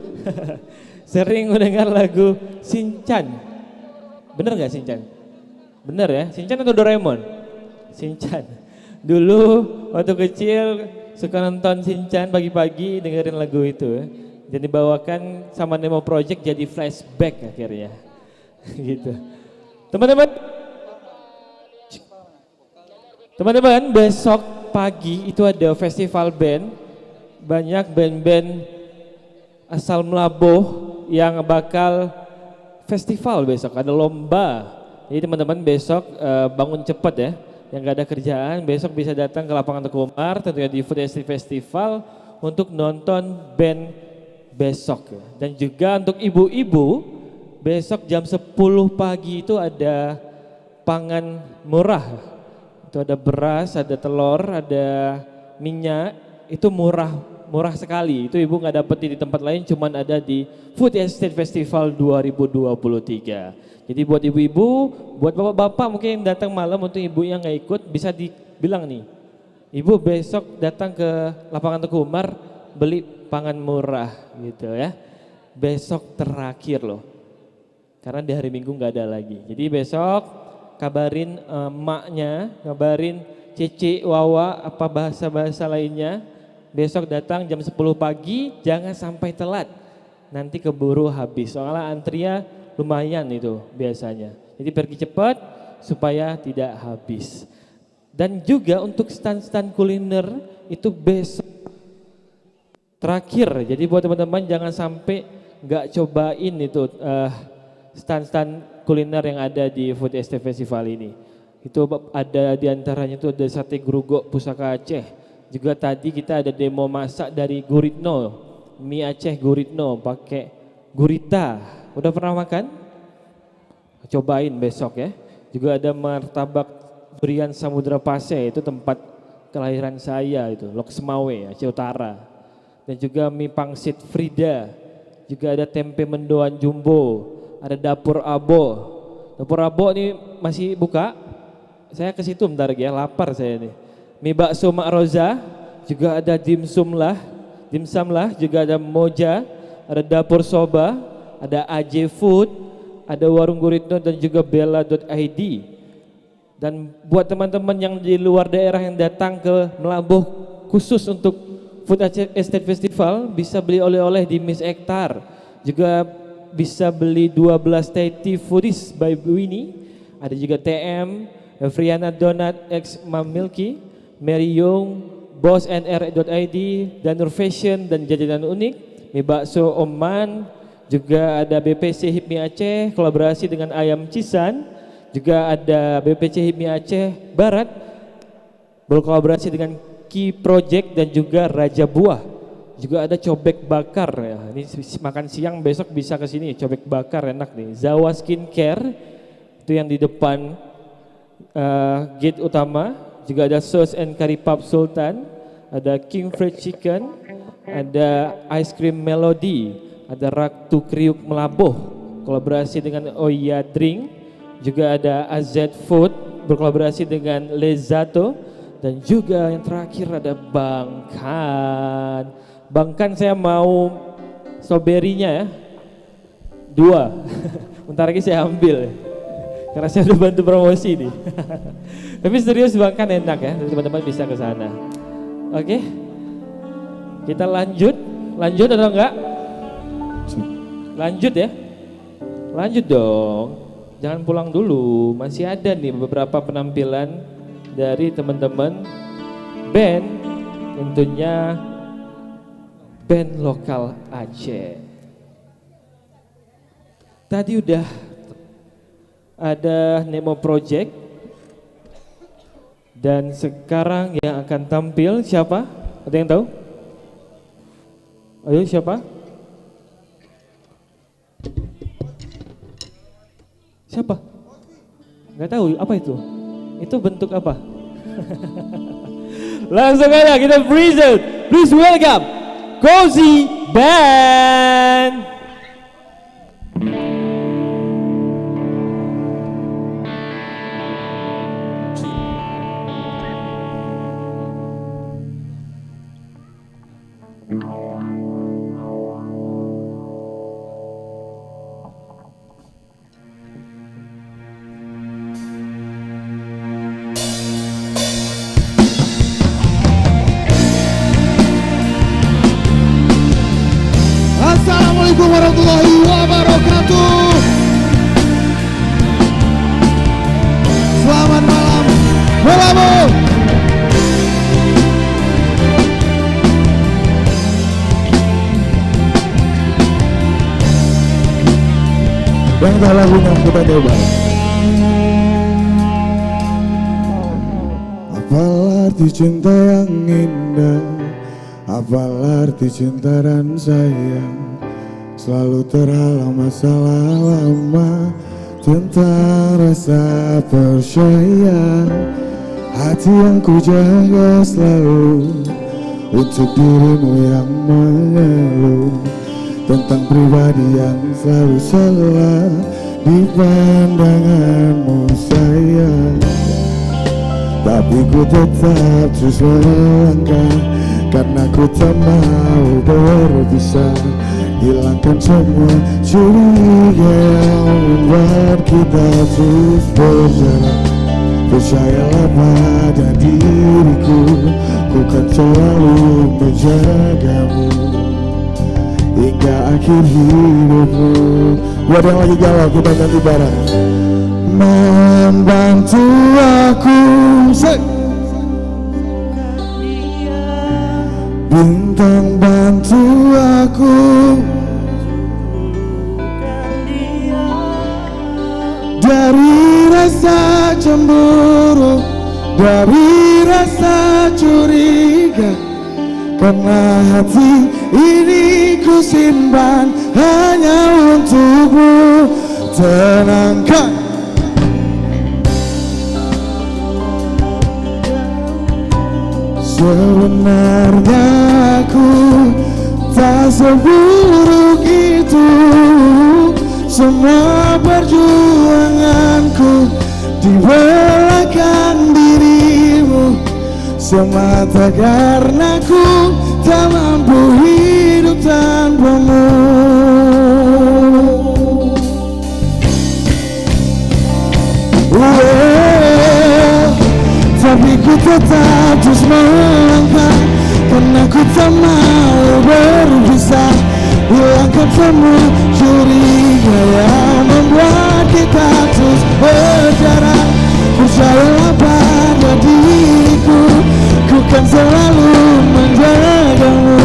Sering mendengar lagu Shinchan. Bener gak Shinchan? Bener ya? Shinchan atau Doraemon? Shinchan. Dulu waktu kecil suka nonton Shinchan pagi-pagi dengerin lagu itu ya. Dan dibawakan sama Nemo Project jadi flashback akhirnya. Gitu. Teman-teman, besok pagi itu ada festival band. Banyak band-band asal Melabuh yang bakal festival besok, ada lomba. Jadi teman-teman besok bangun cepat ya, yang gak ada kerjaan besok bisa datang ke lapangan Teguh Umar, tentunya di Food Festival untuk nonton band besok. Dan juga untuk ibu-ibu, besok jam 10 pagi itu ada pangan murah. Itu ada beras, ada telur, ada minyak, itu murah murah sekali. Itu ibu nggak dapetin di tempat lain, cuman ada di Food Estate Festival 2023. Jadi buat ibu-ibu, buat bapak-bapak mungkin yang datang malam, untuk ibu yang nggak ikut bisa dibilang nih, ibu besok datang ke lapangan Teguh Umar beli pangan murah gitu ya. Besok terakhir loh, karena di hari Minggu nggak ada lagi. Jadi besok kabarin emaknya, kabarin Cici, Wawa, apa bahasa-bahasa lainnya. Besok datang jam 10 pagi, jangan sampai telat. Nanti keburu habis, soalnya antria lumayan itu biasanya. Jadi pergi cepat supaya tidak habis. Dan juga untuk stand-stand kuliner itu besok terakhir. Jadi buat teman-teman jangan sampai nggak cobain itu stand-stand kuliner yang ada di Food Estate Festival ini. Itu ada diantaranya itu ada sate grugok pusaka Aceh. Juga tadi kita ada demo masak dari Guritno, mie Aceh Guritno pakai gurita. Udah pernah makan? Cobain besok ya. Juga ada martabak Berian Samudra Pase, itu tempat kelahiran saya itu, Lok Semawe, Aceh Utara. Dan juga mie pangsit Frida. Juga ada tempe mendoan jumbo, ada dapur Abo. Dapur Abo ini masih buka? Saya ke situ bentar lagi ya, lapar saya nih. Mie bakso Mak Roza, juga ada dimsum lah, juga ada Moja, ada dapur Soba, ada AJ Food, ada warung Guritno dan juga Bella.id. Dan buat teman-teman yang di luar daerah yang datang ke Melabuh khusus untuk Food Estate Festival, bisa beli oleh-oleh di Miss Ektar. Juga bisa beli 12 Tea Foodies by Winnie. Ada juga TM, Friana Donat X Mam Milky, Mary Young, bossnr.id, Danur Fashion dan jajanan unik, mie bakso Oman, juga ada BPC Hipmi Aceh kolaborasi dengan Ayam Cisan, juga ada BPC Hipmi Aceh Barat berkolaborasi dengan Key Project dan juga Raja Buah. Juga ada cobek bakar ya. Ini makan siang besok bisa ke sini, cobek bakar enak nih. Zawa Skincare itu yang di depan gate utama. Juga ada Sauce and Curry Puff Sultan, ada King Fried Chicken, ada Ice Cream Melody, ada Raktu Kriuk Melabuh kolaborasi dengan Oya Drink, juga ada AZ Food berkolaborasi dengan Lezato, dan juga yang terakhir ada Bangkan. Bangkan saya mau strawberry-nya ya, 2. Bentar lagi saya ambil karena saya udah bantu promosi nih. Tapi serius Bangkan enak ya, teman-teman bisa ke sana. Oke, kita lanjut atau enggak? Lanjut ya, lanjut dong. Jangan pulang dulu, masih ada nih beberapa penampilan dari teman-teman band, tentunya band lokal Aceh. Tadi udah ada Nemo Project. Dan sekarang yang akan tampil siapa? Ada yang tahu? Ayo siapa? Siapa? Nggak tahu apa itu? Itu bentuk apa? Langsung aja kita present. Please welcome Cozy Band. Assalamualaikum warahmatullahi wabarakatuh. Selamat malam Melabuh. Yang tak lagunya kita coba. Apalah arti cinta yang indah, apalah arti cinta dan sayang, selalu terhalang masalah lama tentang rasa percaya. Hati yang ku jaga selalu untuk dirimu yang mengeluh tentang pribadi yang selalu salah di pandanganmu sayang. Tapi ku tetap terus melangkah karena ku tak mau berpisah. Hilangkan semua curiga yang membuat kita terus berjalan. Percayalah pada diriku, ku kan selalu menjagamu hingga akhir hidupmu. Buat yang lagi galau kita ganti bareng. Membantu aku, bintang bantu aku, dari rasa cemburu, dari rasa curiga. Karena hati ini ku simpan hanya untukmu. Tenangkan sebenarnya aku tak seburuk itu. Semua perjuanganku di belakang dirimu semata karena ku tak mampu hidup tanpamu. Tapi ku tetap terus melangkah karena ku tak mau berpisah. Hilangkan semua curiga yang membuat kita terus berjarak. Percayalah pada diriku, ku kan selalu menjagamu.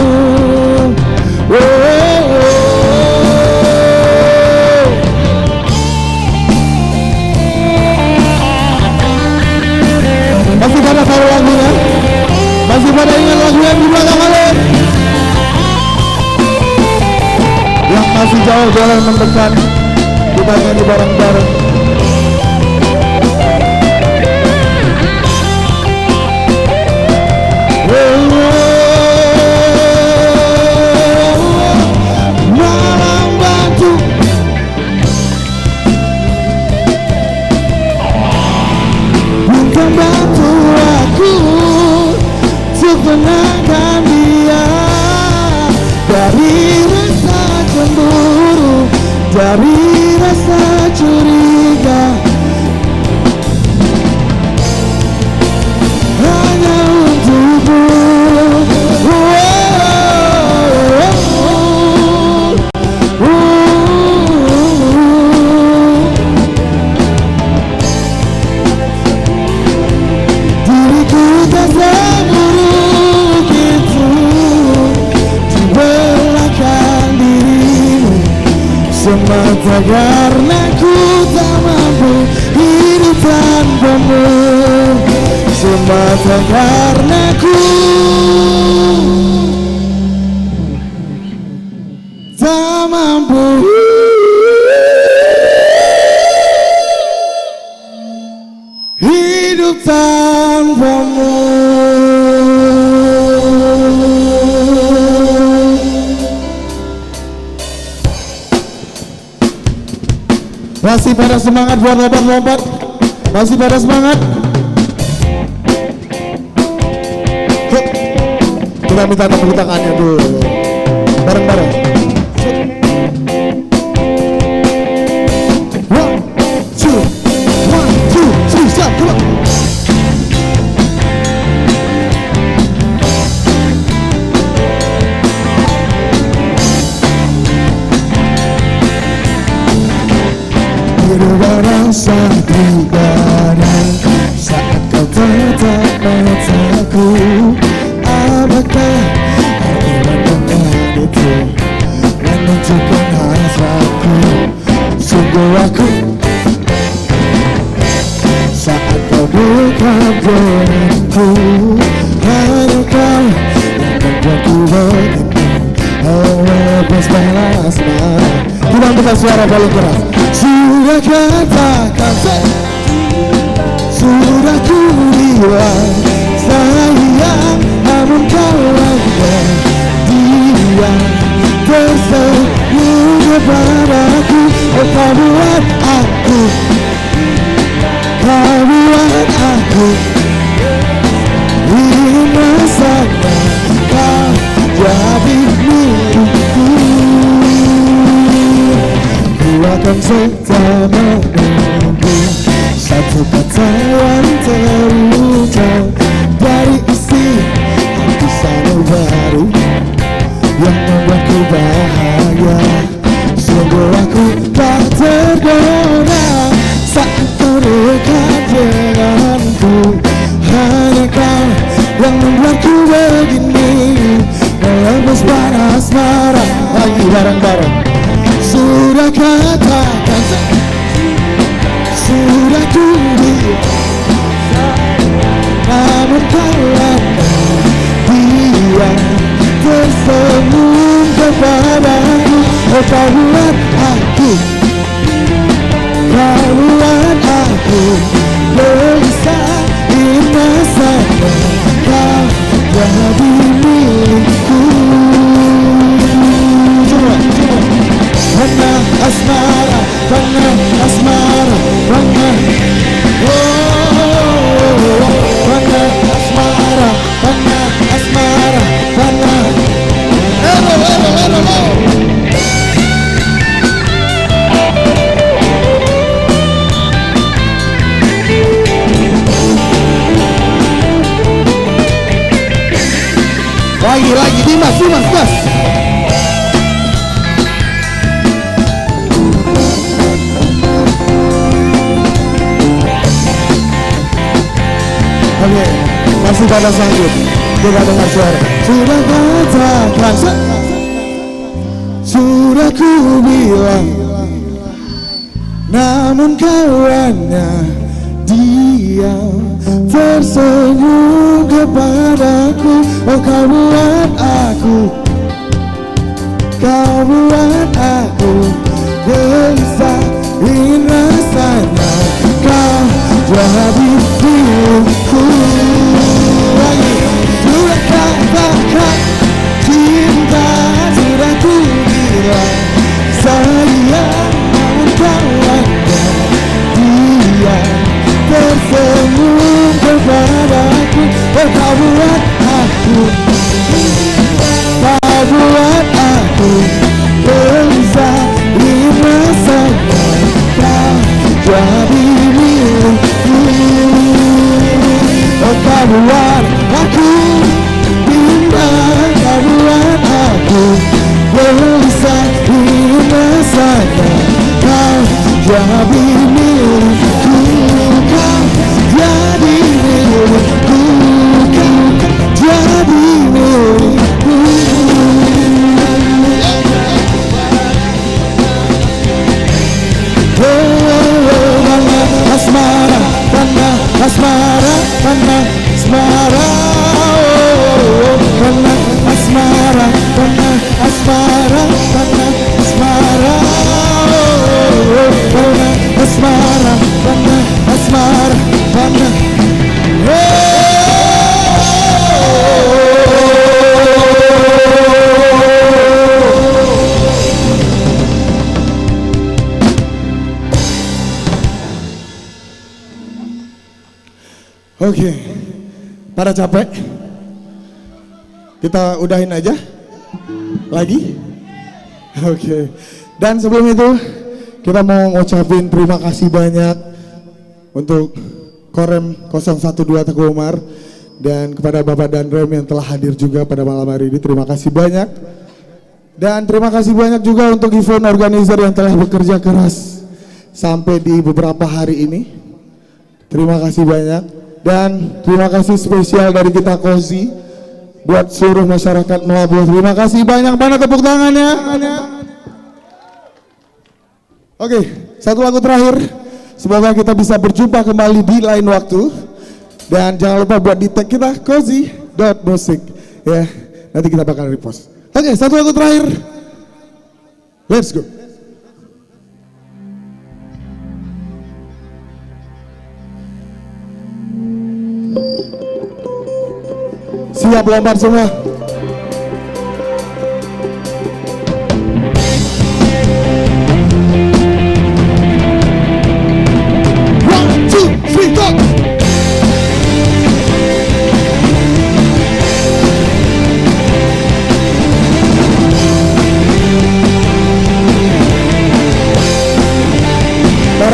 Masih pada tahu lagunya? Masih pada ingat lagu yang di belakang kalian? Yang masih jauh jalan mendekat, kita nyanyi bareng-bareng. Malam bantu, bintang bantu aku untuk tenangkan dia dari rasa cemburu, dari rasa curiga. Hanya untukmu. Diriku tak seburuk itu di belakang dirimu semata karena ku tak mampu hidup tanpamu. Semata karena ku tak mampu hidup tanpamu. Masih pada semangat buat lompat-lompat? Masih pada semangat? Kita minta tepuk tangannya dulu bareng-bareng. One, two, three, stop, come on. Hidup rasa pribadi saat kau tetap mataku. Apakah arti pandangan itu menunjukkan hasratku? Sungguh aku saat kau dekat denganku. Hanya kau yang membuatku begitu lepas balas marah. Kita angkat suara paling keras. Sudah katakan sudah ku bilang sayang, namun kau lagi buat aku, kau buat aku. Ini rasanya kau jadi milikku. Ku akan setia menunggu satu kata yang terucap dari isi hati sanubari yang membuatku bahagia. Sungguh aku tak tergoda saat kau dekat denganku. Hanya kau yang membuatku begini, melembus panas marah. Lagi bareng-bareng. Sudah katakan, sudah ku bilang, namun kalau dia tersenyum kepadaku. Oh kau buat aku, kau buat aku gelisah. Rasanya kau jadi milikku. Pernah asmara, pernah asmara, pernah pernah asmara, pernah asmara, pernah. Lagi, Dimas, gas. Oke, masih pada sanggup. Kita dengar suara. Sudah katakan, sudah ku bilang, namun kawannya diam tersenyum kepadaku. Oh kau buat aku, kau buat aku gelisah. Ini rasanya kau jadi milikku. Lagi sudah katakan cinta, sudah ku bilang sayang, namun kawannya dia tersenyum kepadaku. Oh kau buat aku, kau buat aku gelisah. Ini rasanya kau jadi milikku. Oh kau buat aku bimbang, kau buat aku gelisah. Ini rasanya kau jadi milikku. Kau jadi milikku, kau jadi milikku. Asmara, tanah asmara, tanah asmara, tanah asmara, tanah asmara, tanah asmara, tanah asmara, tanah asmara, tanah. Oke, pada capek? Kita udahin aja? Lagi? Oke. Dan sebelum itu, kita mau ngucapin terima kasih banyak untuk Korem 012 Teguh Umar dan kepada Bapak Danrem yang telah hadir juga pada malam hari ini. Terima kasih banyak. Dan terima kasih banyak juga untuk event organizer yang telah bekerja keras sampai di beberapa hari ini. Terima kasih banyak. Dan terima kasih spesial dari kita Kozi buat seluruh masyarakat Melabuh. Terima kasih banyak, mana tepuk tangannya. Oke, satu lagu terakhir. Semoga kita bisa berjumpa kembali di lain waktu. Dan jangan lupa buat di tag kita kozi.music ya. Nanti kita bakal repost. Oke, satu lagu terakhir. Let's go. Siap lompat semua.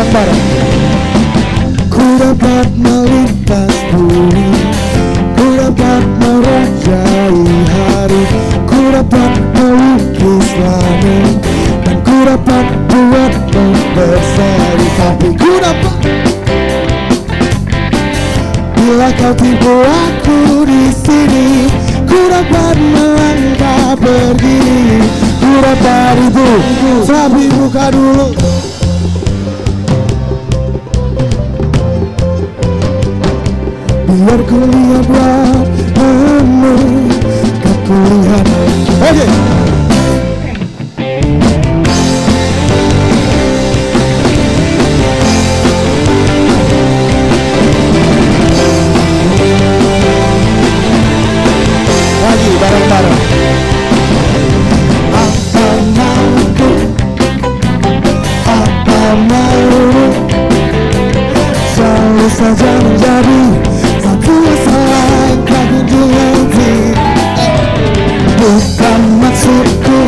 bareng-bareng. Ku dapat melintas bumi, ku dapat merajai hari, ku dapat melukis langit, dan ku dapat buatmu berseri. Tapi ku dapat, bila kau tipu aku di sini, ku dapat melangkah pergi. Ku dapat itu, tapi buka dulu. Biar ku lihat wajahmu, tak ku lihat. Oke. Lagi bareng-bareng. Apa mauku, apa maumu, selalu saja menjadi satu masalah yang tak kunjung henti. Bukan maksudku,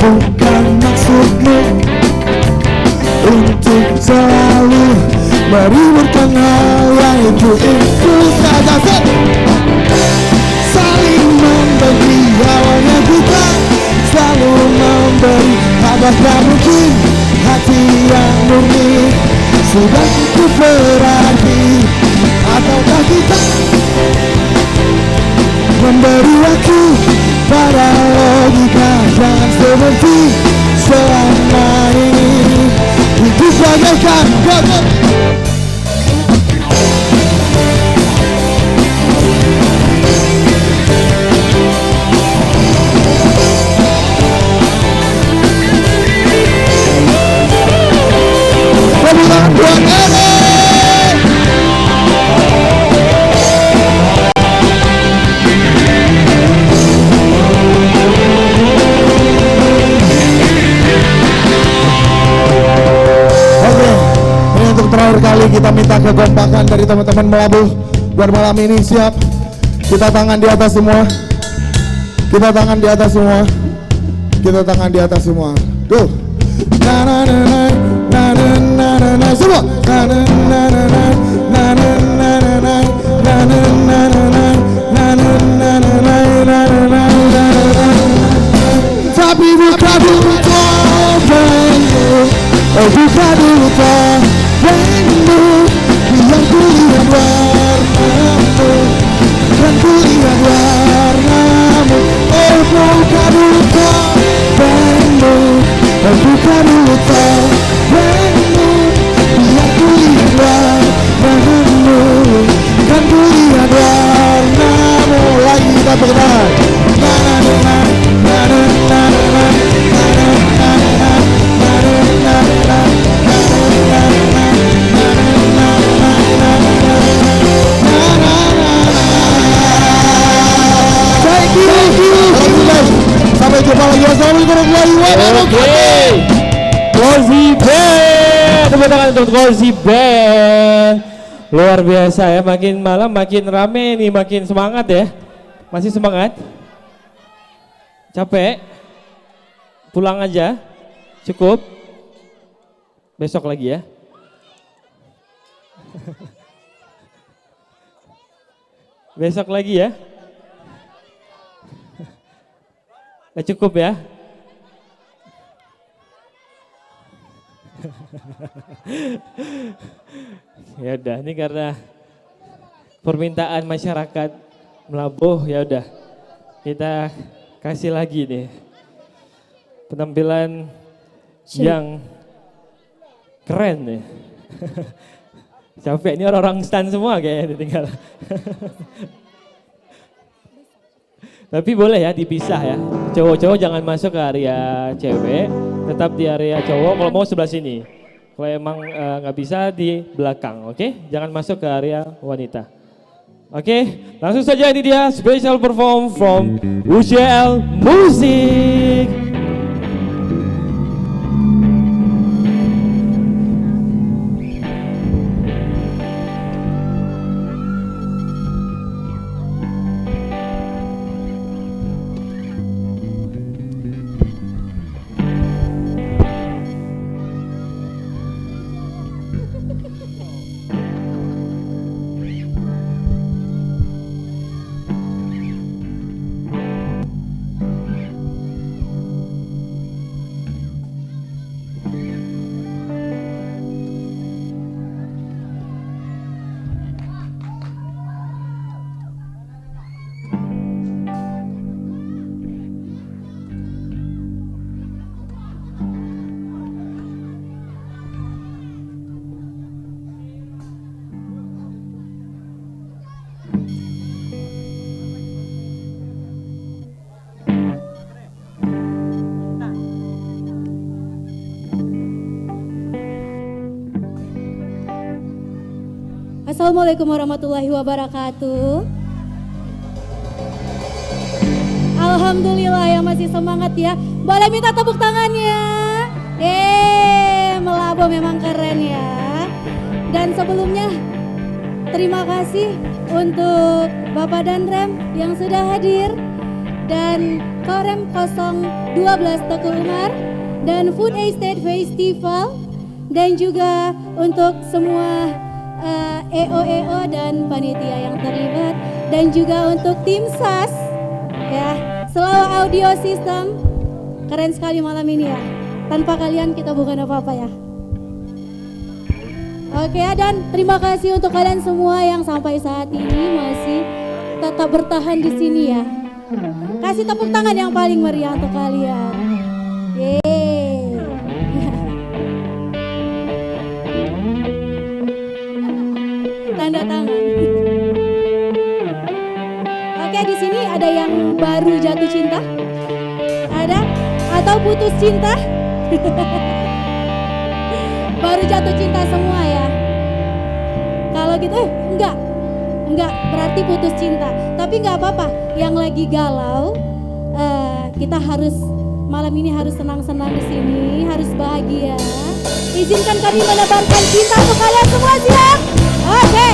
bukan maksudmu untuk selalu meributkan hal yang itu saja. Saling memberi awalnya kita selalu memberi. Apakah mungkin hati yang murni sudah cukup berarti, ataukah kita memberi waktu pada logika? Jangan seperti selama ini, itu bagaikan gagal. Terakhir kali kita minta kekompakan dari teman-teman Melabuh biar malam ini siap. Kita tangan di atas semua. Kita tangan di atas semua. Kita tangan di atas semua. Tuh. Na na na na na na na na na semua. Na na na na na na na na na na na na na na na na na na na. Tapi buka dulu topengmu, oh buka dulu topengmu, biar ku lihat warnamu, dan ku lihat warnamu. Oh buka dulu topengmu, oh buka dulu topengmu, biar ku lihat warnamu, dan ku lihat warnamu. Lagi kita bertahan. Sampai jumpa lagi. Assalamualaikum warahmatullahi wabarakatuh. Gozi Band, tepuk tangan untuk Gozi Band. Luar biasa ya, makin malam makin rame nih, makin semangat ya. Masih semangat? Capek? Pulang aja? Cukup? Besok lagi ya? Besok lagi ya? Gak cukup ya? Ya udah, ini karena permintaan masyarakat Melabuh, ya udah kita kasih lagi nih penampilan yang keren nih. Capek, ini orang-orang stan semua kayaknya tinggal. Tapi boleh ya dipisah ya. Cowok-cowok jangan masuk ke area cewek, tetap di area cowok. Kalau mau sebelah sini. Kalau emang nggak bisa di belakang, oke? Jangan masuk ke area wanita. Oke, langsung saja ini dia special perform from UCL Music. Assalamualaikum warahmatullahi wabarakatuh. Alhamdulillah ya, masih semangat ya. Boleh minta tepuk tangannya. Melabo memang keren ya. Dan sebelumnya terima kasih untuk Bapak Danrem yang sudah hadir, dan Korem 012 Teguh Umar, dan Food Estate Festival, dan juga untuk semua EO dan panitia yang terlibat, dan juga untuk tim SAS ya, selalu audio system. Keren sekali malam ini ya. Tanpa kalian kita bukan apa-apa ya. Oke ya, dan terima kasih untuk kalian semua yang sampai saat ini masih tetap bertahan di sini ya. Kasih tepuk tangan yang paling meriah untuk kalian. Yeay. Tanda tangan. Oke, di sini ada yang baru jatuh cinta? Ada? Atau putus cinta? Baru jatuh cinta semua ya. Kalau gitu enggak berarti putus cinta. Tapi enggak apa-apa, yang lagi galau kita harus malam ini harus senang-senang di sini, harus bahagia. Izinkan kami menebarkan cinta untuk kalian semua, siap? Oke.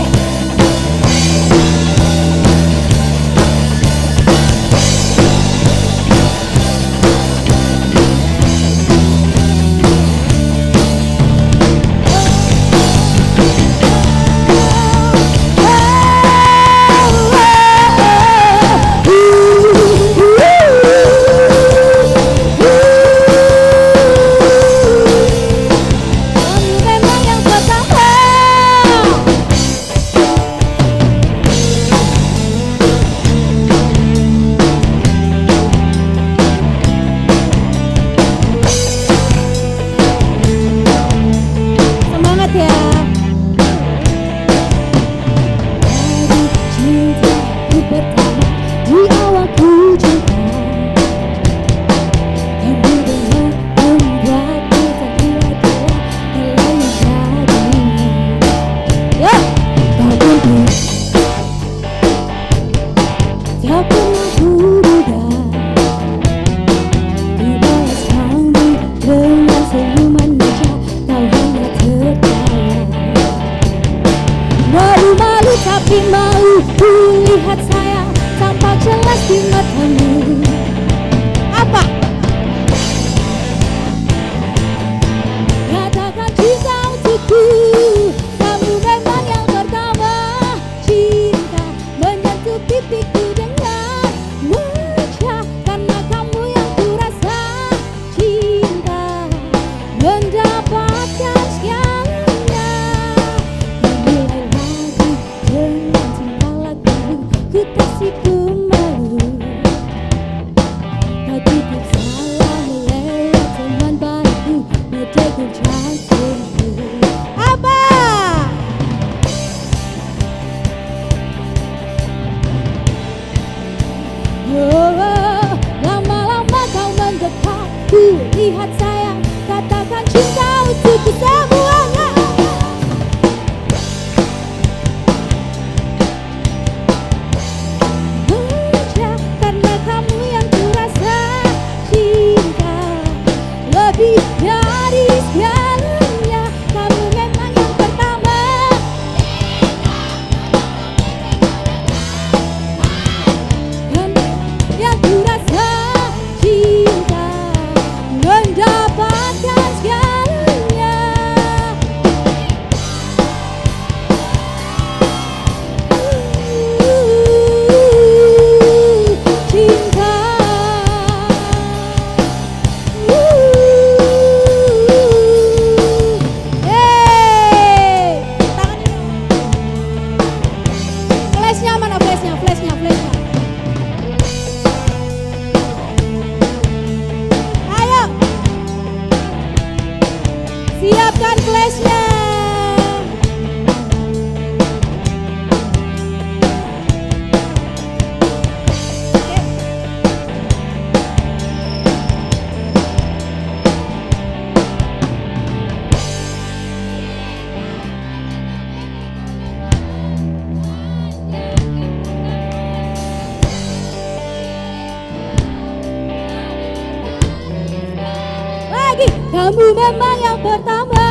Kamu memang yang pertama.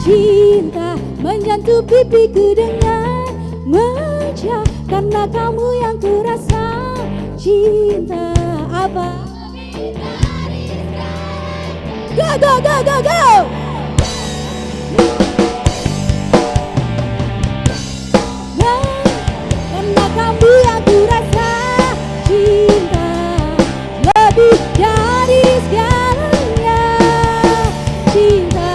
Cinta menyentuh pipiku dengan manja, karena kamu yang kurasa. Cinta apa? Go, go, go, go, go! Karena kamu yang kurasa. Cinta lebih dari segalanya. Cinta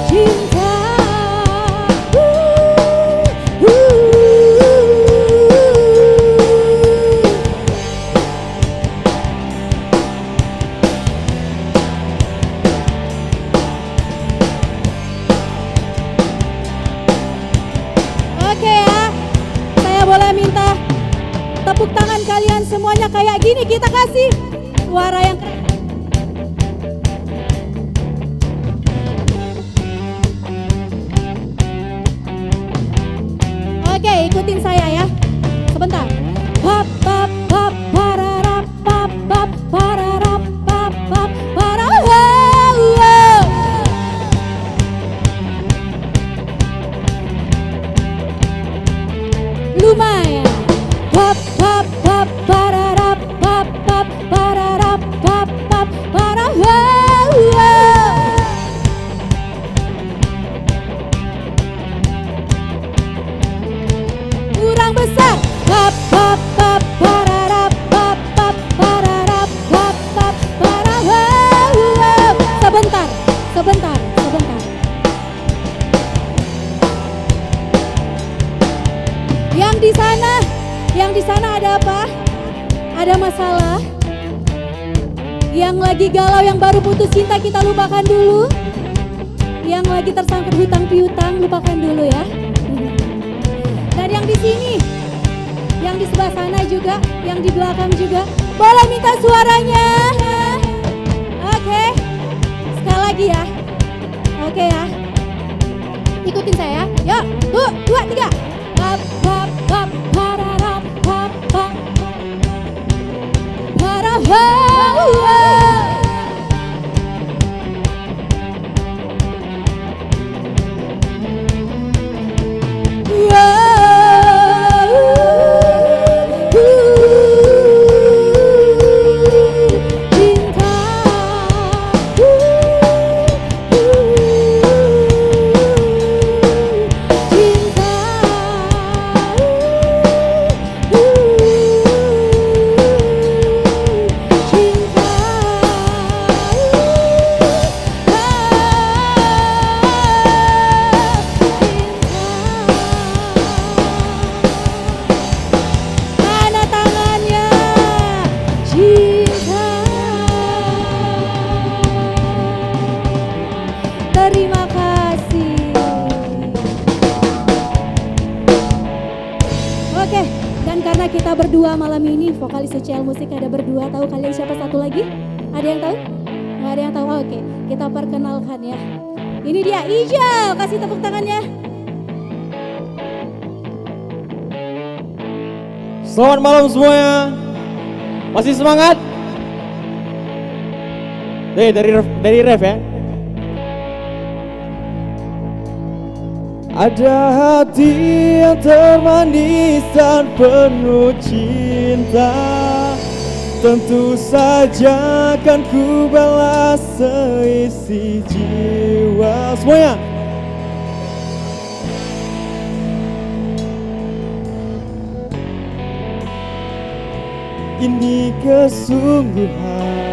cinta Oke ya, saya boleh minta tepuk tangan kalian semuanya kayak gini, kita kasih suara yang keren. Oke, ikutin saya ya. Sebentar. Pap pap pap pararap pap pap pararap pap pap pararap. Lumayan. Pap pap pap pararap pap pap pararap pap pap pararap. Kurang besar. Pap pap pap pararap pap pap pararap pap pap pararap. Sebentar, sebentar, sebentar. Yang di sana ada apa? Ada masalah? Yang lagi galau, yang baru putus cinta kita lupakan dulu. Yang lagi tersangkut hutang piutang lupakan dulu ya. Dan yang di sini, yang di sebelah sana juga, yang di belakang juga, boleh minta suaranya. Oke, sekali lagi ya. Oke ya, ikutin saya. Yuk, 1, 2, 3. Pap pap pap pararap pap pap pararap. Terima kasih. Oke, dan karena kita berdua malam ini, vokalis UCL Musik ada berdua. Tahu kalian siapa satu lagi? Ada yang tahu? Nggak ada yang tahu? Oke, kita perkenalkan ya. Ini dia Ijal, kasih tepuk tangannya. Selamat malam semuanya. Masih semangat? Dari ref ya. Ada hati yang termanis dan penuh cinta, tentu saja kan ku balas seisi jiwa. Semuanya. Ini kesungguhan.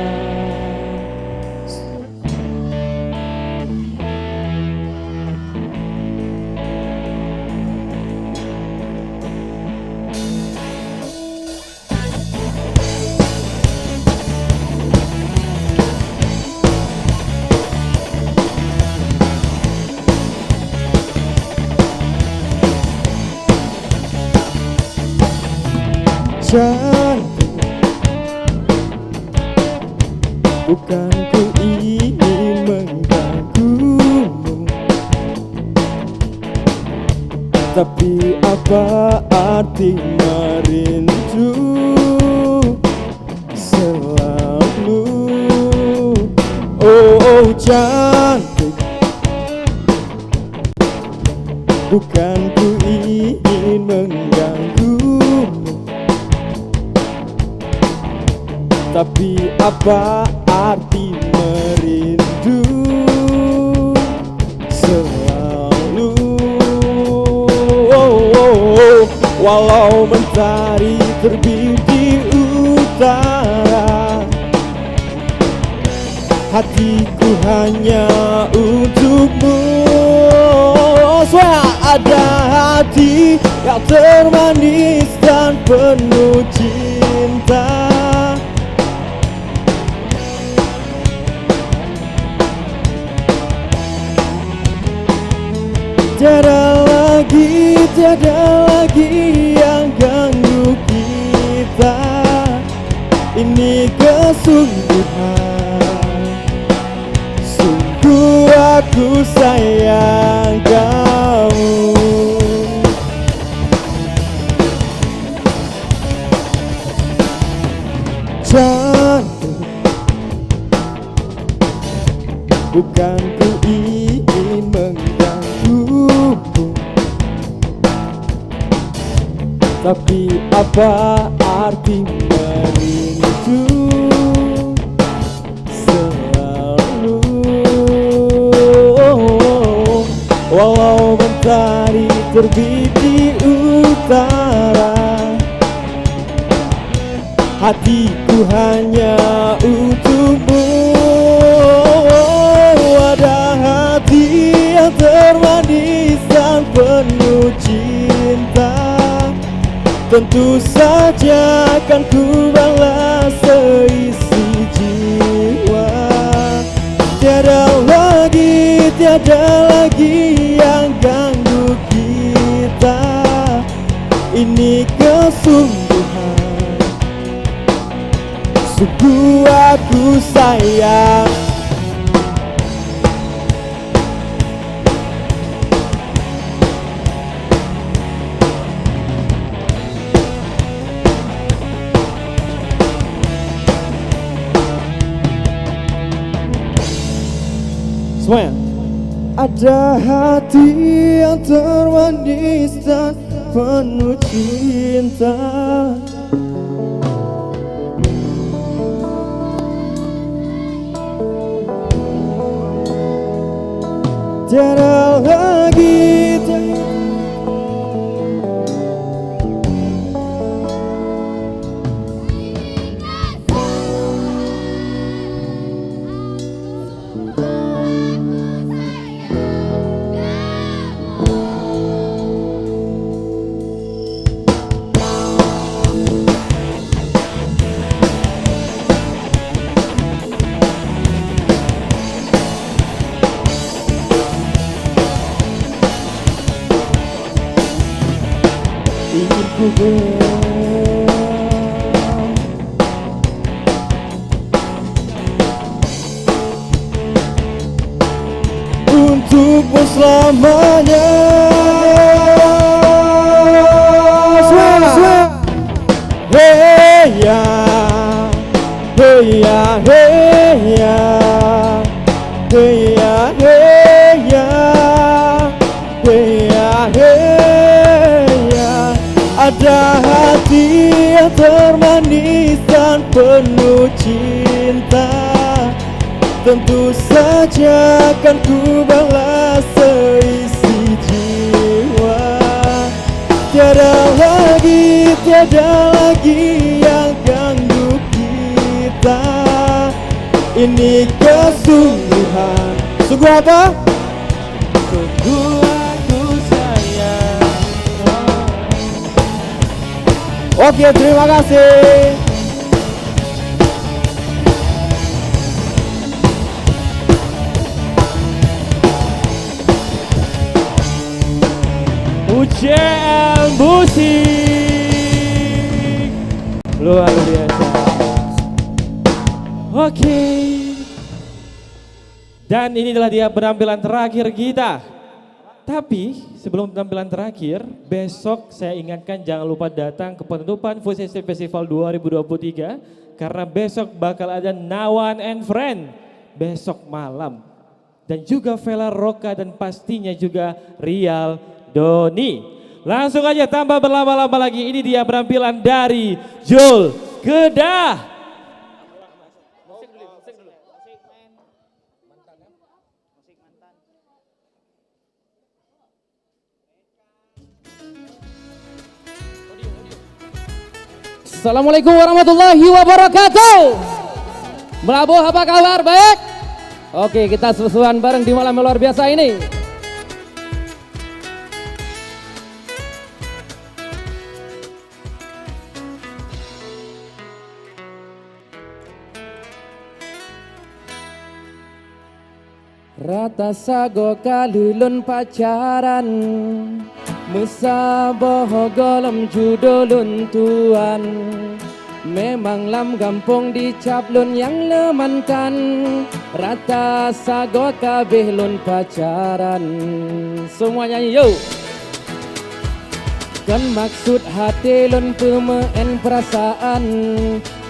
Bukan ku ingin mengganggumu, tapi apa arti merindu? cantik, bukan ku ingin mengganggumu, tapi apa arti merindu selalu. Walau mentari terbit di utara, hatiku hanya untukmu. Ada hati yang termanis dan penuh cinta, tiada lagi yang ganggu kita. Ini kesungguhan, sungguh aku sayang kamu. Cantik, bukan ku ingin mengganggumu, tapi apa arti merindu selalu. Walau mentari terbit di utara, hatiku hanya untukmu. Ada hati yang termanis dan penuh cinta, tentu saja akan ku balas seisi jiwa. Tiada lagi yang ganggu kita. Ini kesungguhan, sungguh aku sayang. Semuanya. Ada hati yang termanis dan penuh cinta, tiada lagi ingin ku untukmu selamanya. Hey ya, hey ya, hey ya, hey ya, hey ya, hey ya, hey ya. Ada hati yang termanis dan penuh cinta, tentu saja akan ku balas seisi jiwa. Tiada lagi yang ganggu kita. Ini kesungguhan. Sungguh apa? Sungguh aku sayang. Oke, terima kasih. UCL Musik luar biasa. Oke. Dan ini adalah dia penampilan terakhir kita. Tapi sebelum penampilan terakhir, besok saya ingatkan jangan lupa datang ke penutupan Food Festival 2023 karena besok bakal ada Nawan and Friend besok malam. dan juga Vela Roka dan pastinya juga Rial Doni. Langsung aja tanpa berlama-lama lagi, ini dia penampilan dari Jul Kedah. Assalamualaikum warahmatullahi wabarakatuh. Melabuh, apa kabar? Baik? Oke, kita seru-seruan bareng di malam yang luar biasa ini. Rata sago kalulun pacaran, Musa boho golem judulun tuan. Memang lam gampung dicap lun yang lemankan, rata sago kabeh lun pacaran. Semua nyanyi yo. Kan maksud hati lun pemeen perasaan,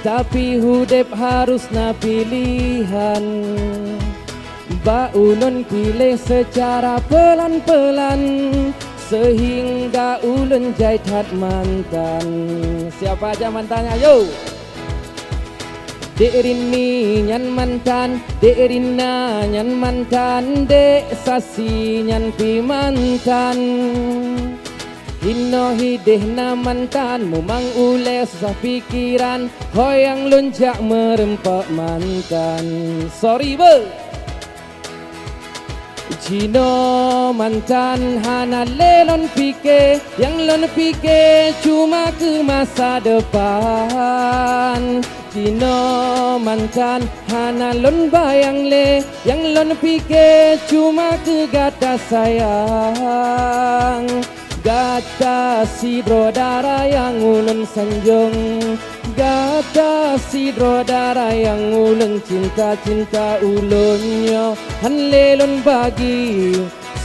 tapi hudep harus na pilihan. Ulun pilih secara pelan-pelan, sehingga ulun jahit hat mantan. Siapa aja mantannya yo? Dek Rini nyan mantan, Dek Rina nyan mantan, Dek Sasi nyan pi mantan. Hino hideh na mantan, mumang ule susah pikiran, hoyang lunjak merempak mantan. Sorry be. Cino mantan hana lelon pike, yang lon pike cuma ke masa depan. Cino mantan hana lon bayang le, yang lon pike cuma ke gata sayang. Gata sidro darah yang ulun sanjung, gata sidro darah yang ulun cinta-cinta ulunnya, han lelon bagi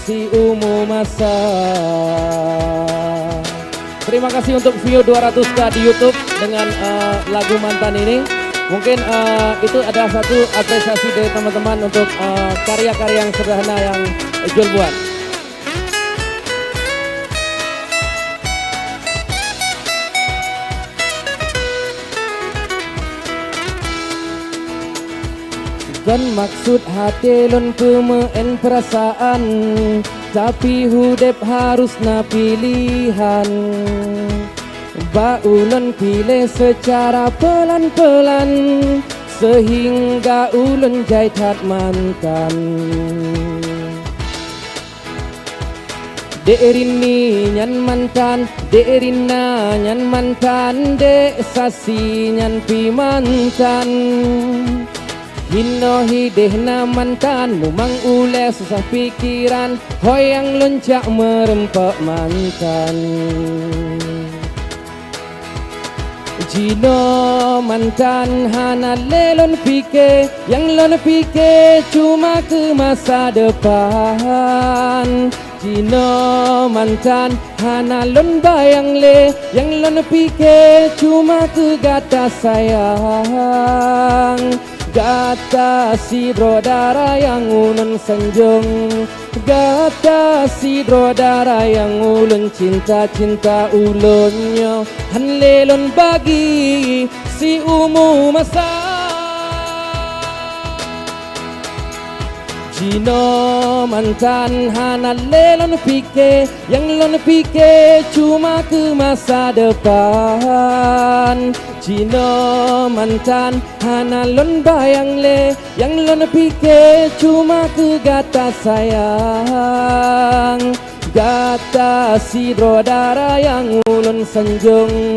si umu masa. Terima kasih untuk view 200k di YouTube dengan lagu mantan ini. Mungkin itu adalah satu apresiasi dari teman-teman untuk karya-karya yang sederhana yang Jul buat. Kan maksud hati lun pemeen perasaan, tapi hudep harus na pilihan. Ulun pilih secara pelan-pelan, sehingga ulun jahit hat mantan. Dek Rini nyan mantan, Dek Rina nyan mantan, Dek Sasi nyan pi mantan. Hino hideh na mantan, mumang ule susah pikiran, hoyang luncak merempak mantan. Jino mantan hana lelon pike, yang lon pike cuma ke masa depan. Jino mantan hana lon bayang le, yang lon pike cuma ke gata sayang. Gata sidro darah yang ulun sanjung, gata sidro darah yang ulun cinta-cinta ulunnya, han lelon bagi si umu masa. Jino mantan hana lelon pike, yang lon pike cuma ke masa depan. Jino mantan hana lon bayang le, yang lon pike cuma ke gata sayang. Gata sidro darah yang ulun sanjung,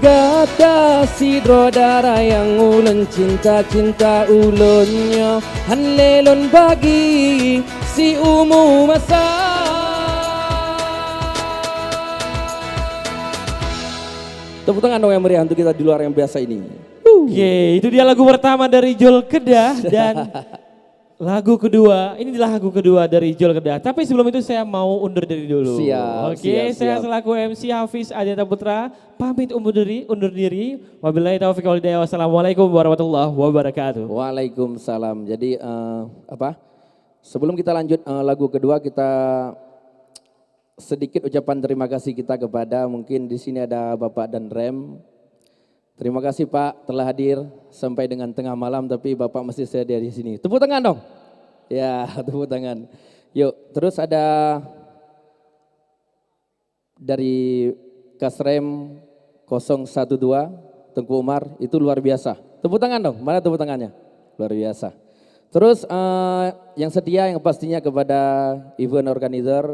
gata sidro darah yang ulun cinta-cinta ulunnya, han lelon bagi si umu masa. Tepuk tangan dong yang meriah untuk kita di luar yang biasa ini. Oke, itu dia lagu pertama dari Jul Kedah dan lagu kedua, ini adalah lagu kedua dari Jul Kedah. Tapi sebelum itu saya mau undur diri dulu. Siap, Oke, saya selaku MC Hafiz Adianto Putra pamit undur diri. Wabillahi taufiq wal hidayah. Wassalamualaikum warahmatullahi wabarakatuh. Waalaikumsalam. Jadi Sebelum kita lanjut lagu kedua, kita sedikit ucapan terima kasih kita kepada, mungkin di sini ada Bapak dan Rem. Terima kasih Pak telah hadir sampai dengan tengah malam, tapi Bapak masih sedia di sini. Tepuk tangan dong. Ya, tepuk tangan. Yuk, terus ada dari Kasrem 012 Tengku Umar, itu luar biasa. Tepuk tangan dong, mana tepuk tangannya? Luar biasa. Terus yang setia yang pastinya kepada event organizer,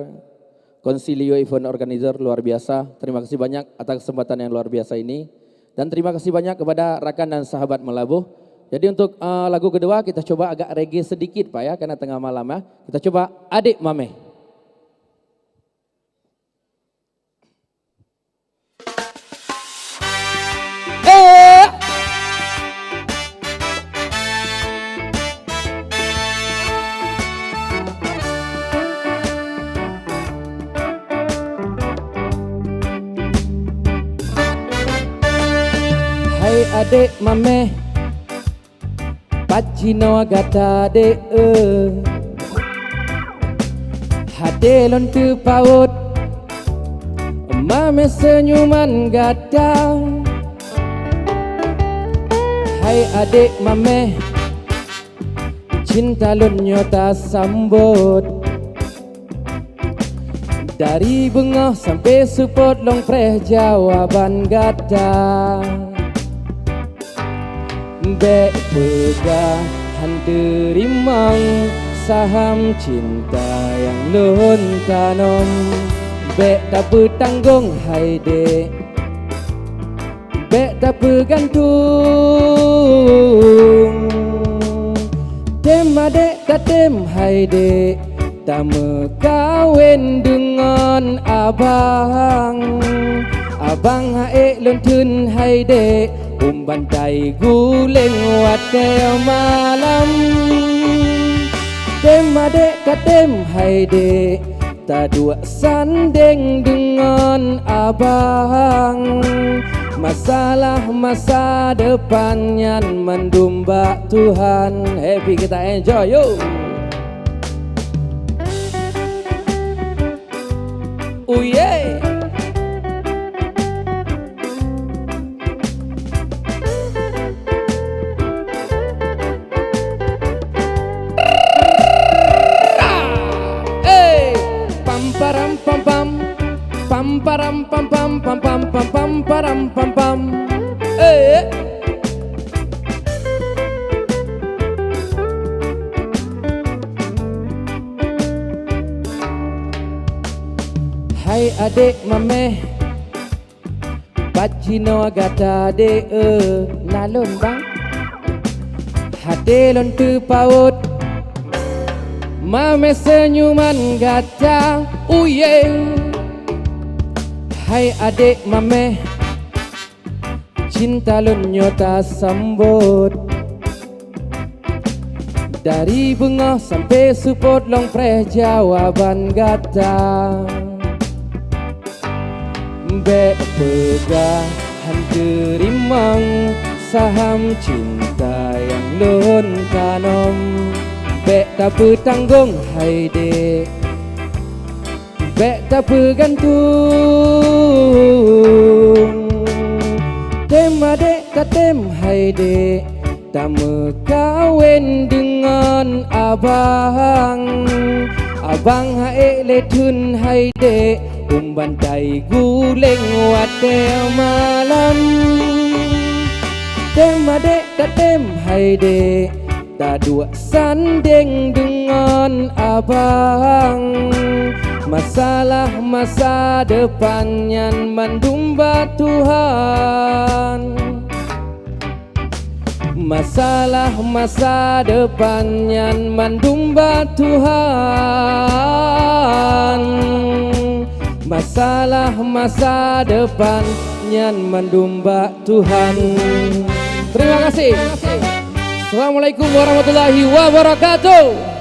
Konsilio event organizer luar biasa. Terima kasih banyak atas kesempatan yang luar biasa ini. Dan terima kasih banyak kepada rakan dan sahabat Melabuh. Jadi untuk lagu kedua kita coba agak reggae sedikit Pak ya, karena tengah malam ya. Kita coba Adik Mame. Hai adik mame, pacino agata de hade lon tu paut, mame senyuman gata. Hai adik mame, cinta lon nyota sambut, dari bunga sampai support long preh jawaban gata. Bek pegahan terimang saham cinta yang lun tanam. Bek tak bertanggung hai dek, bek tak bergantung. Tem adek tak tem hai dek, tak mekawin dengan abang. Abang hae lun tun hai dek, bantai guling watel malam. Dem adek katem hai dek, tak dua sandeng dengan abang. Masalah masa depannya mendumba Tuhan. Happy kita enjoy yuk. Oh yeah. Param pam pam pam pam pam pam param pam pam. Hai adik mame, pacino agata de nalon bang, hade lon tu paut, mame senyuman gata. Yeah. Hai adik mame, cinta lun nyota sambut, dari bunga sampai support long preh jawaban gata. Bek pegahan terimang saham cinta yang lun tanam. Bek tak bertanggung hai dek, bek tak bergantung. Tem adek katem hai dek, tak mekawin dengan abang. Abang hae letun hai dek, bantai guling watel malam. Tem adek katem hai dek, tak dua sandeng dengan abang. Masalah masa depannya mendumba Tuhan. Masalah masa depannya mendumba Tuhan. Masalah masa depannya mendumba Tuhan. Terima kasih. Assalamualaikum warahmatullahi wabarakatuh.